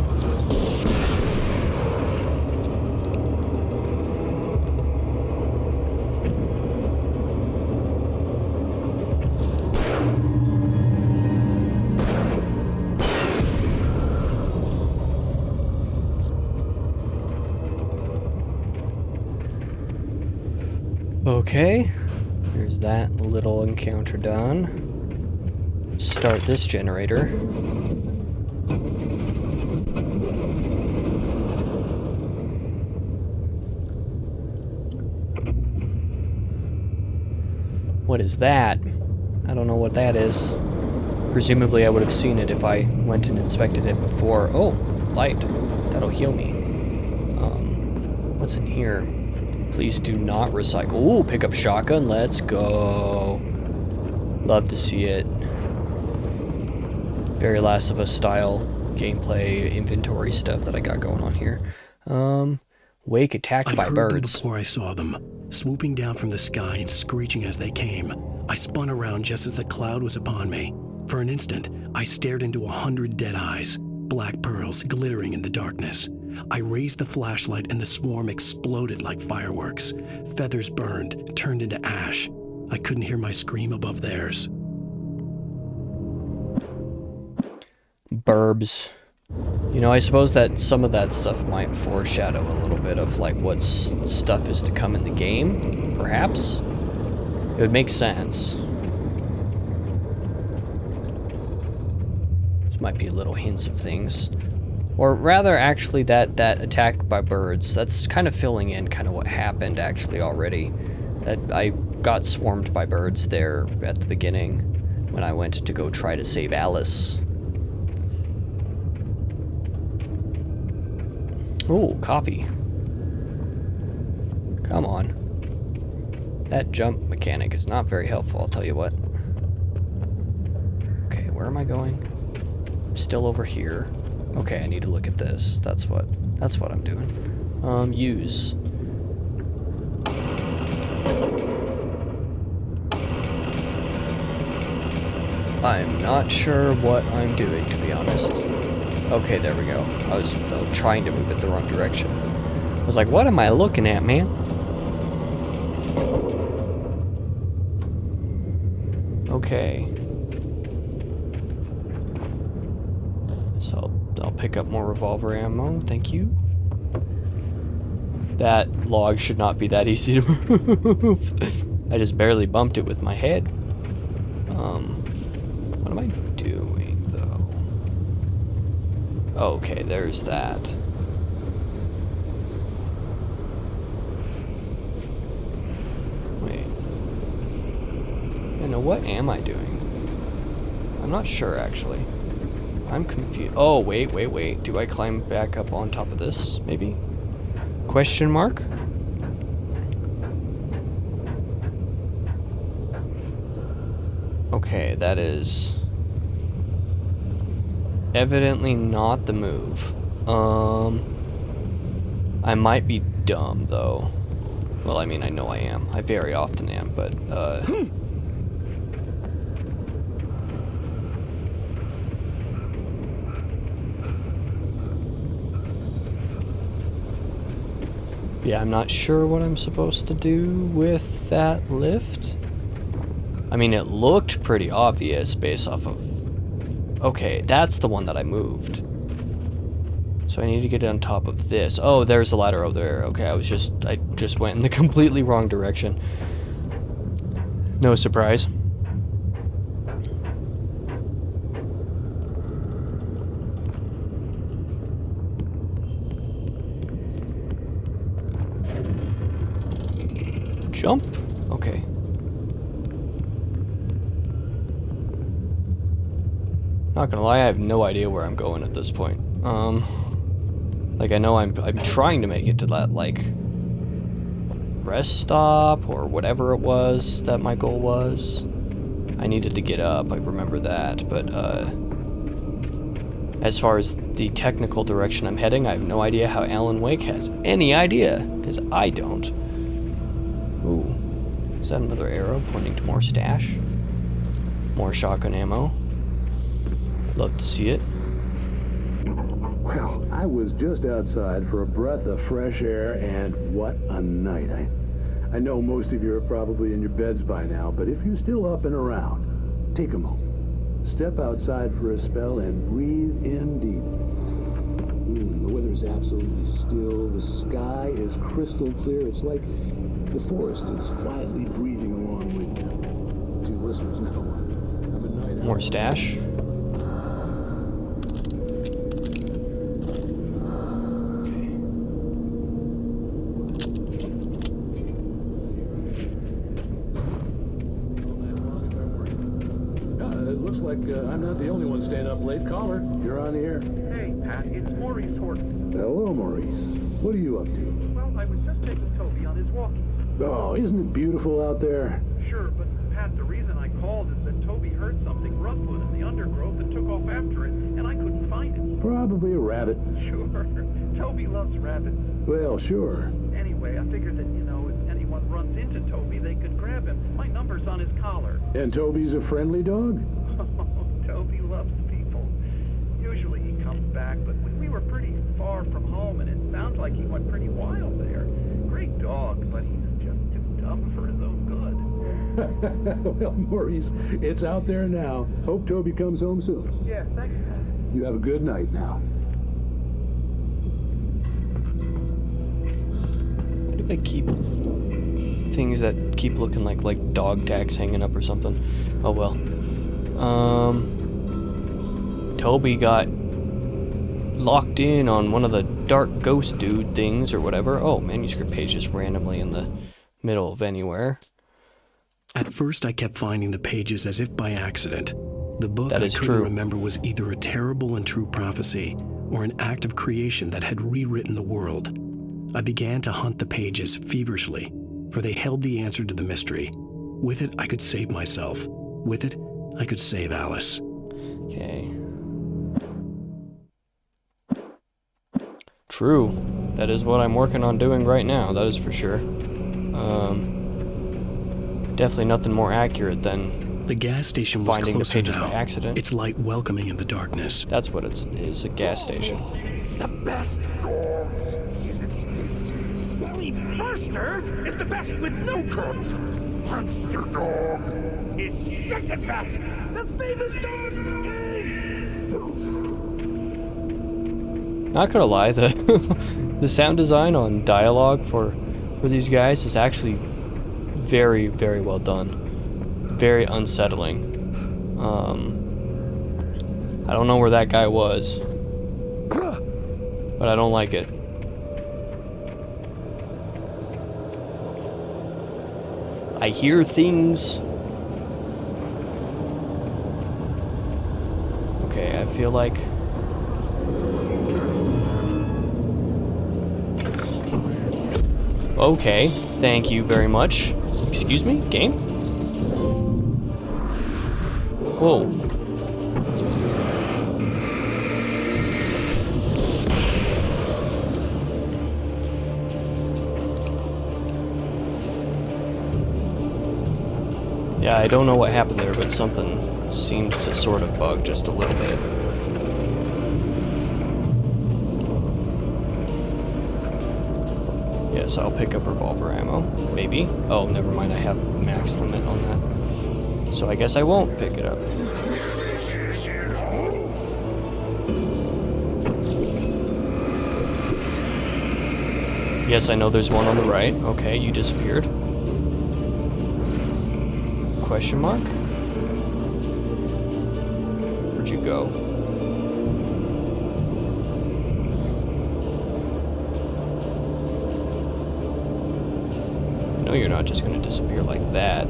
Okay, there's that little encounter done. Start this generator. What is that? I don't know what that is. Presumably I would have seen it if I went and inspected it before. Oh, light. That'll heal me. What's in here? Please do not recycle. Ooh, pick up shotgun. Let's go. Love to see it. Very Last of Us style gameplay inventory stuff that I got going on here. Wake attacked by I heard birds. them before I saw them, swooping down from the sky and screeching as they came. I spun around just as the cloud was upon me. For an instant, I stared into 100 dead eyes, black pearls glittering in the darkness. I raised the flashlight and the swarm exploded like fireworks. Feathers burned, turned into ash. I couldn't hear my scream above theirs. Burbs. You know, I suppose that some of that stuff might foreshadow a little bit of like what stuff is to come in the game, perhaps? It would make sense. This might be little hints of things. Or rather, actually, that attack by birds, that's kind of filling in kind of what happened actually already. That I got swarmed by birds there at the beginning when I went to go try to save Alice. Ooh, coffee. Come on. That jump mechanic is not very helpful, I'll tell you what. Okay, where am I going? I'm still over here. Okay, I need to look at this. That's what I'm doing. Use. I'm not sure what I'm doing, to be honest. Okay, there we go. I was trying to move it the wrong direction. I was like, what am I looking at, man? Okay. So I'll pick up more revolver ammo, thank you. That log should not be that easy to move. I just barely bumped it with my head. What am I doing, though? Okay, there's that. Wait. What am I doing? I'm not sure, actually. I'm confused. Oh, wait. Do I climb back up on top of this, maybe? Question mark? Okay, that is evidently not the move. I might be dumb, though. Well, I mean, I know I am. I very often am, but, yeah, I'm not sure what I'm supposed to do with that lift. I mean, it looked pretty obvious based off of... Okay, that's the one that I moved. So I need to get on top of this. Oh, there's a ladder over there. Okay, I just went in the completely wrong direction. No surprise. Jump? Okay. Not gonna lie, I have no idea where I'm going at this point. Like I know I'm trying to make it to that like rest stop or whatever it was that my goal was. I needed to get up, I remember that, but as far as the technical direction I'm heading, I have no idea how Alan Wake has any idea, because I don't. Ooh, is that another arrow pointing to more stash? More shotgun ammo. Love to see it. Well, I was just outside for a breath of fresh air, and what a night. I know most of you are probably in your beds by now, but if you're still up and around, take a moment. Step outside for a spell and breathe in deep. The weather is absolutely still. The sky is crystal clear. It's like the forest is quietly breathing along with you. As you listeners know, I'm a night owl. More stash. I'm not the only one staying up late. Caller, you're on the air. Hey, Pat, it's Maurice Horton. Hello, Maurice. What are you up to? Well, I was just taking Toby on his walkie. Oh, isn't it beautiful out there? Sure, but Pat, the reason I called is that Toby heard something rustled in the undergrowth and took off after it, and I couldn't find it. Probably a rabbit. Sure. Toby loves rabbits. Well, sure. Anyway, I figured that, if anyone runs into Toby, they could grab him. My number's on his collar. And Toby's a friendly dog? Toby loves people. Usually he comes back, but we were pretty far from home, and it sounds like he went pretty wild there. Great dog, but he's just too dumb for his own good. Well, Maurice, it's out there now. Hope Toby comes home soon. Yeah, thanks, Pat. You have a good night now. Why do I keep things that keep looking like dog tags hanging up or something? Oh well. Toby got locked in on one of the dark ghost dude things or whatever. Oh, manuscript page just randomly in the middle of anywhere. At first, I kept finding the pages as if by accident. The book That I is couldn't true. remember was either a terrible and true prophecy or an act of creation that had rewritten the world. I began to hunt the pages feverishly, for they held the answer to the mystery. With it, I could save myself. With it, I could save Alice. Okay. True. That is what I'm working on doing right now, that is for sure. Definitely nothing more accurate than the gas station was finding the closer pages now. by accident. Its light welcoming in the darkness. That's what it is, a gas station. The best dogs in the state. Belly Burster is the best with no coat. Monster Dog is second best. The famous dog is... Not gonna lie, the sound design on dialogue for these guys is actually very, very well done. Very unsettling. I don't know where that guy was, but I don't like it. I hear things. Okay, I feel like... Okay, thank you very much. Excuse me, game? Whoa. Yeah, I don't know what happened there, but something seemed to sort of bug just a little bit. Yes, I'll pick up revolver ammo. Maybe. Oh, never mind, I have max limit on that. So I guess I won't pick it up. Yes, I know there's one on the right. Okay, you disappeared. Question mark? Where'd you go? No, you're not just gonna disappear like that.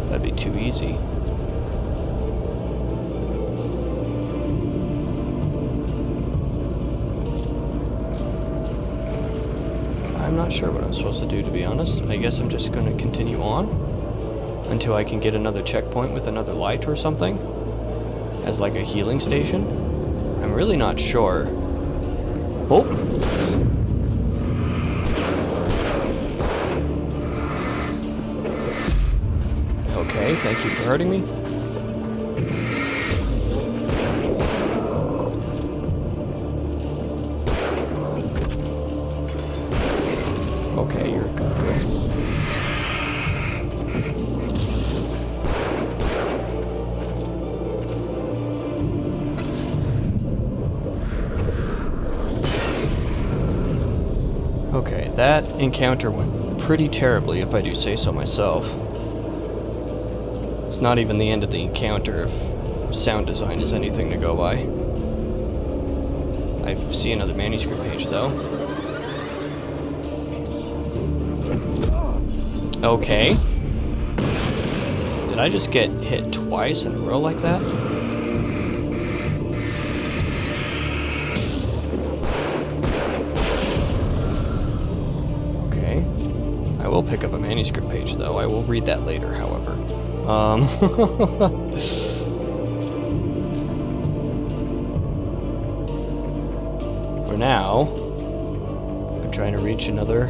That'd be too easy. I'm not sure what I'm supposed to do, to be honest. I guess I'm just gonna continue on until I can get another checkpoint with another light or something, as like a healing station. I'm really not sure. Oh! Okay, thank you for hurting me. Okay, you're good. Okay, that encounter went pretty terribly, if I do say so myself. It's not even the end of the encounter if sound design is anything to go by. I see another manuscript page, though. Okay. Did I just get hit twice in a row like that? Okay. I will pick up a manuscript page, though. I will read that later, however. For now, I'm trying to reach another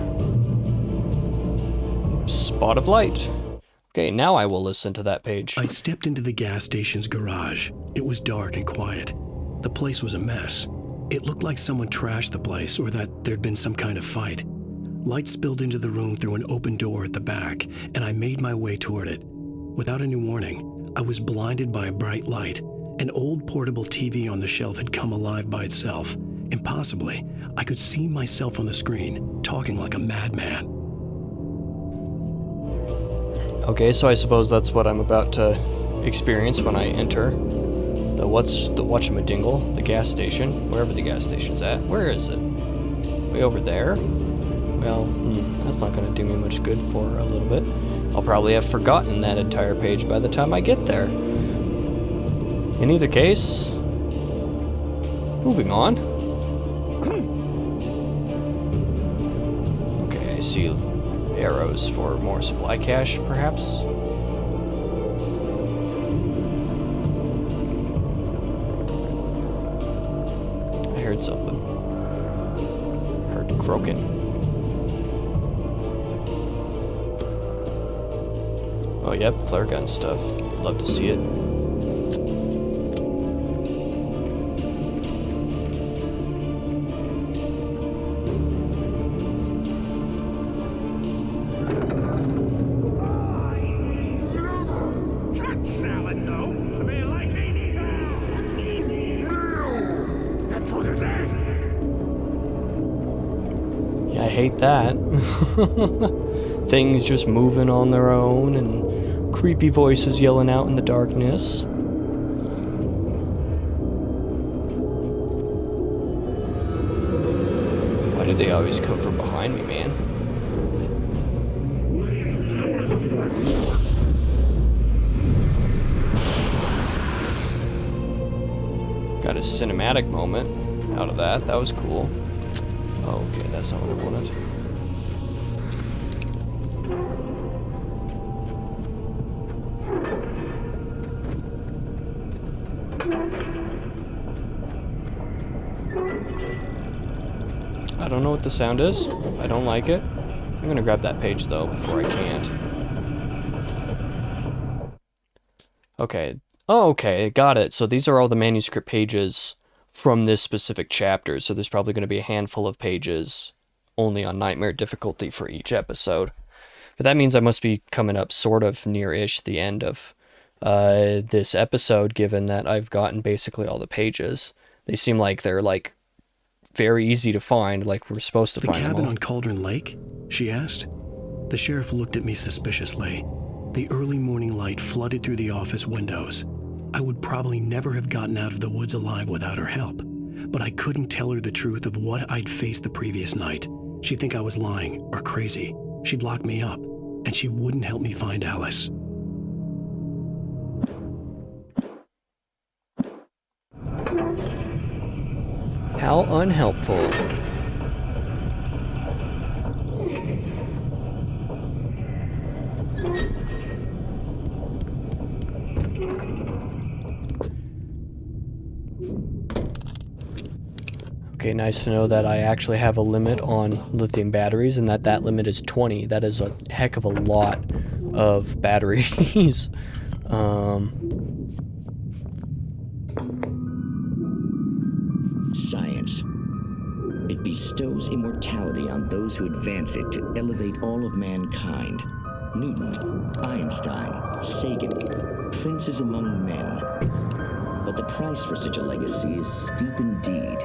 spot of light. Okay, now I will listen to that page. I stepped into the gas station's garage. It was dark and quiet. The place was a mess. It looked like someone trashed the place or that there'd been some kind of fight. Light spilled into the room through an open door at the back, and I made my way toward it. Without any warning, I was blinded by a bright light. An old portable TV on the shelf had come alive by itself. Impossibly, I could see myself on the screen, talking like a madman. Okay, so I suppose that's what I'm about to experience when I enter the whatchamadingle, the gas station, wherever the gas station's at. Where is it? Way over there? Well, that's not going to do me much good for a little bit. I'll probably have forgotten that entire page by the time I get there. In either case, moving on. Okay, I see arrows for more supply cache, perhaps? I heard something. Heard croaking. Oh, yep, flare gun stuff. Love to see it. Yeah, I hate that. Things just moving on their own and creepy voices yelling out in the darkness. Why do they always come from behind me, man? Got a cinematic moment out of that. That was cool. Oh, okay, that's not what I wanted. I don't know what the sound is. I don't like it. I'm gonna grab that page though before I can't. Okay. Oh, okay, got it. So these are all the manuscript pages from this specific chapter. So there's probably going to be a handful of pages only on nightmare difficulty for each episode. But that means I must be coming up sort of near-ish the end of this episode, given that I've gotten basically all the pages. They seem like they're like very easy to find, like we're supposed to The find them cabin all. on Cauldron Lake? She asked. The sheriff looked at me suspiciously. The early morning light flooded through the office windows. I would probably never have gotten out of the woods alive without her help, but I couldn't tell her the truth of what I'd faced the previous night. She'd think I was lying or crazy. She'd lock me up, and she wouldn't help me find Alice. How unhelpful. Okay, nice to know that I actually have a limit on lithium batteries and that limit is 20. That is a heck of a lot of batteries. Science. It bestows immortality on those who advance it to elevate all of mankind. Newton, Einstein, Sagan, princes among men. But the price for such a legacy is steep indeed.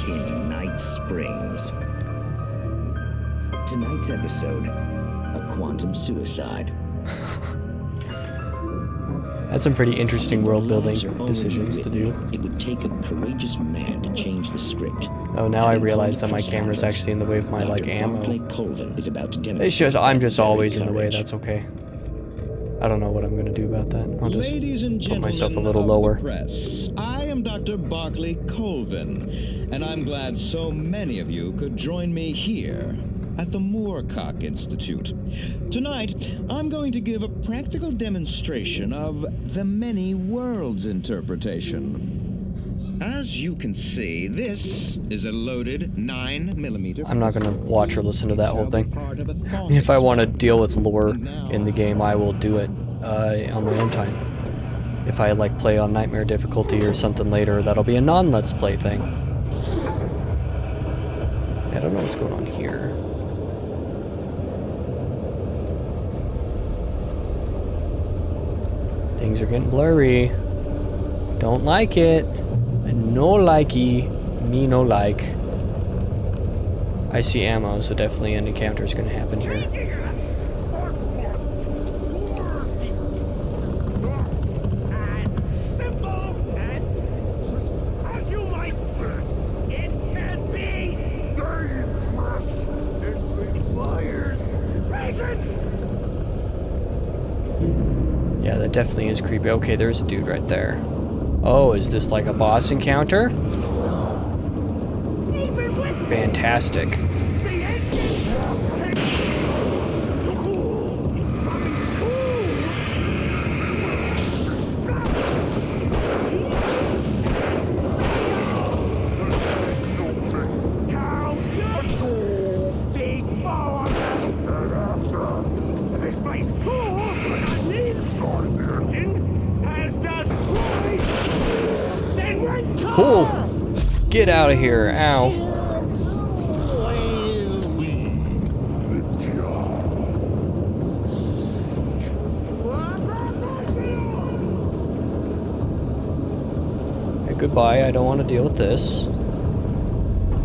In Night Springs. Tonight's episode, a quantum suicide. That's some pretty interesting world-building decisions to do. It would take a courageous man to change the script. Oh, now I realize that my camera's actually in the way of my, like, ammo. It's just, I'm just always in the way, that's okay. I don't know what I'm gonna do about that. I'll just put myself a little lower. I am Dr. Barclay Colvin, and I'm glad so many of you could join me here at the Moorcock Institute. Tonight, I'm going to give a practical demonstration of the many worlds interpretation. As you can see, this is a loaded 9mm. I'm not gonna watch or listen to that whole thing. If I want to deal with lore in the game, I will do it on my own time. If I like play on Nightmare difficulty or something later, that'll be a non-Let's Play thing. I don't know what's going on here. Things are getting blurry. Don't like it. No likey. Me no like. I see ammo, so definitely an encounter is going to happen here. Yeah, that definitely is creepy. Okay, there's a dude right there. Oh, is this like a boss encounter? Fantastic. Oh, get out of here. Ow. Hey, goodbye. I don't want to deal with this.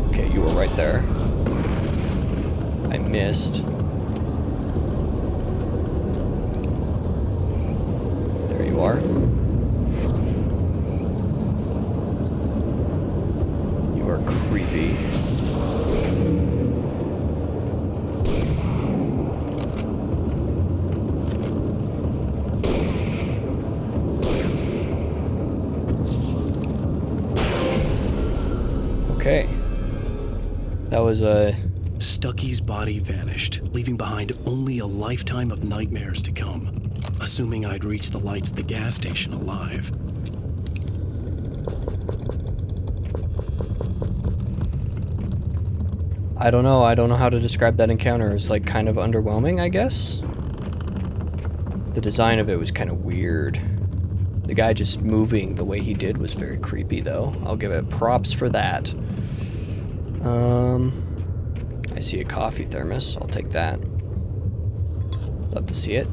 Okay, you were right there. I missed. There you are. Creepy. Okay. That was a... Stucky's body vanished, leaving behind only a lifetime of nightmares to come, assuming I'd reached the lights at the gas station alive. I don't know how to describe that encounter. It's like kind of underwhelming, I guess. The design of it was kind of weird. The guy just moving the way he did was very creepy, though. I'll give it props for that. I see a coffee thermos. I'll take that. Love to see it.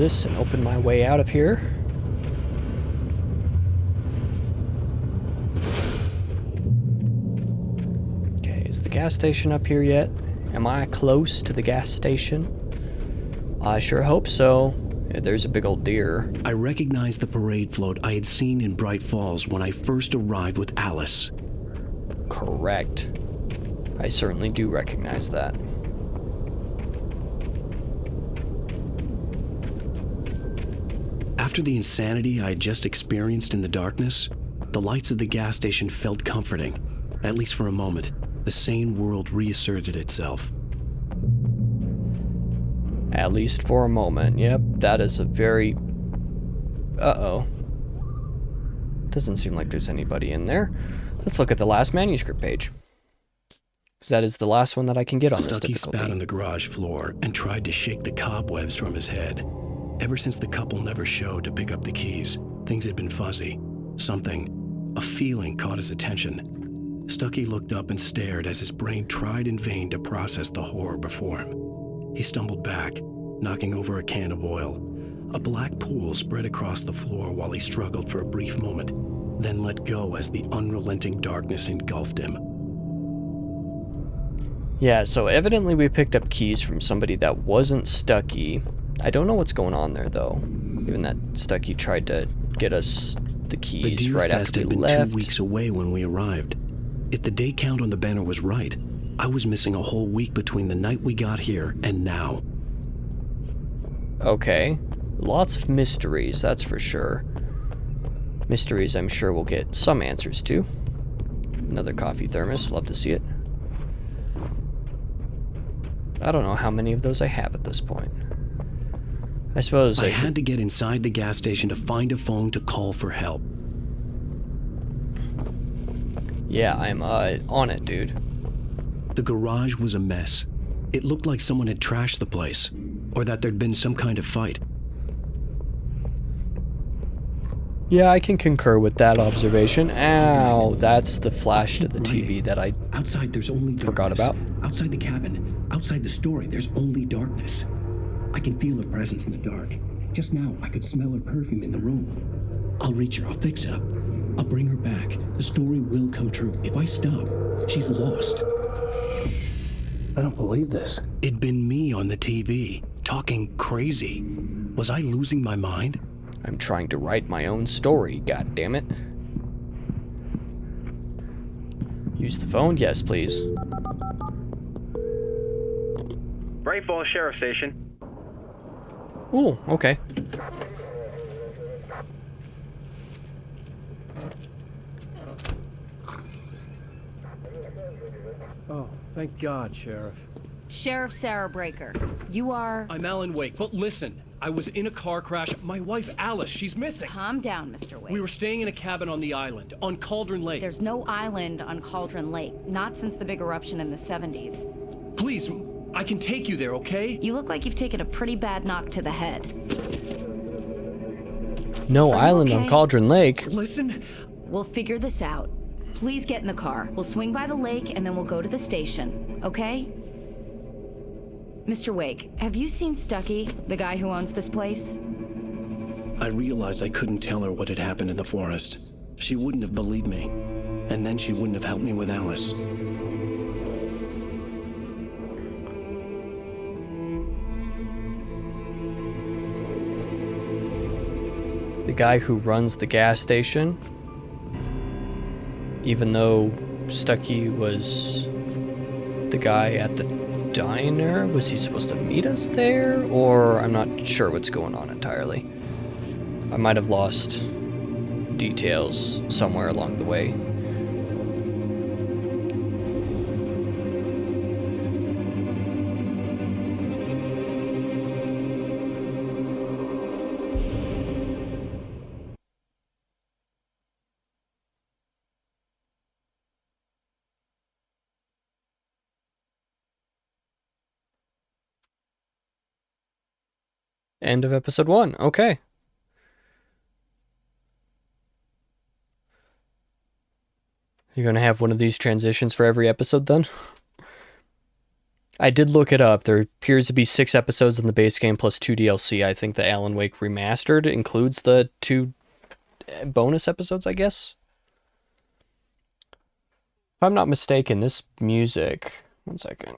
this and open my way out of here. Okay, is the gas station up here yet? Am I close to the gas station? I sure hope so. Yeah, there's a big old deer. I recognized the parade float I had seen in Bright Falls when I first arrived with Alice. Correct. I certainly do recognize that. After the insanity I had just experienced in the darkness, the lights of the gas station felt comforting. At least for a moment, the sane world reasserted itself. At least for a moment. Yep, that is a very... Uh-oh. Doesn't seem like there's anybody in there. Let's look at the last manuscript page. Because that is the last one that I can get on this Stucky difficulty. spat on the garage floor and tried to shake the cobwebs from his head. Ever since the couple never showed to pick up the keys, things had been fuzzy. Something, a feeling caught his attention. Stucky looked up and stared as his brain tried in vain to process the horror before him. He stumbled back, knocking over a can of oil. A black pool spread across the floor while he struggled for a brief moment, then let go as the unrelenting darkness engulfed him. Yeah, so evidently we picked up keys from somebody that wasn't Stucky. I don't know what's going on there, though. Even that Stucky tried to get us the keys right after we left. Had been 2 weeks away when we arrived. If the day count on the banner was right, I was missing a whole week between the night we got here and now. Okay. Lots of mysteries, that's for sure. Mysteries I'm sure we'll get some answers to. Another coffee thermos, love to see it. I don't know how many of those I have at this point. I suppose I had to get inside the gas station to find a phone to call for help. Yeah, I'm on it, dude. The garage was a mess. It looked like someone had trashed the place, or that there'd been some kind of fight. Yeah, I can concur with that observation. Ow, that's the flash to the TV that I outside there's only forgot about. Outside the cabin, outside the story, there's only darkness. I can feel her presence in the dark. Just now, I could smell her perfume in the room. I'll reach her, I'll fix it up. I'll bring her back. The story will come true. If I stop, she's lost. I don't believe this. It'd been me on the TV, talking crazy. Was I losing my mind? I'm trying to write my own story, god damn it. Use the phone? Yes, please. Bright Falls Sheriff Station. Ooh, okay. Oh, thank God, Sheriff. Sheriff Sarah Breaker, you are... I'm Alan Wake, but listen. I was in a car crash. My wife, Alice, she's missing. Calm down, Mr. Wake. We were staying in a cabin on the island, on Cauldron Lake. There's no island on Cauldron Lake, not since the big eruption in the 70s. Please, I can take you there, okay? You look like you've taken a pretty bad knock to the head. No island on Cauldron Lake. Listen. We'll figure this out. Please get in the car. We'll swing by the lake and then we'll go to the station, okay? Mr. Wake, have you seen Stucky, the guy who owns this place? I realized I couldn't tell her what had happened in the forest. She wouldn't have believed me, and then she wouldn't have helped me with Alice. The guy who runs the gas station, even though Stucky was the guy at the diner, was he supposed to meet us there? Or I'm not sure what's going on entirely. I might have lost details somewhere along the way. End of episode 1. Okay. You're going to have one of these transitions for every episode then? I did look it up. There appears to be 6 episodes in the base game plus 2 DLC. I think the Alan Wake Remastered includes the 2 bonus episodes, I guess. If I'm not mistaken, this music... One second.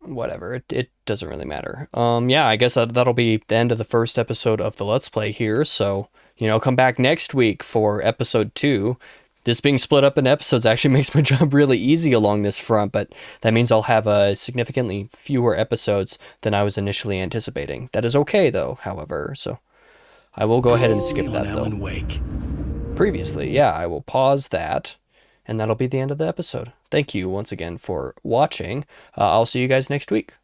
Whatever, it doesn't really matter. Yeah, I guess that'll be the end of the first episode of the Let's Play here, so, you know, come back next week for episode 2. This being split up in episodes actually makes my job really easy along this front, but that means I'll have significantly fewer episodes than I was initially anticipating. That is okay, though, however, so I will go ahead and skip that, though. Alan Wake. Previously, yeah, I will pause that. And that'll be the end of the episode. Thank you once again for watching. I'll see you guys next week.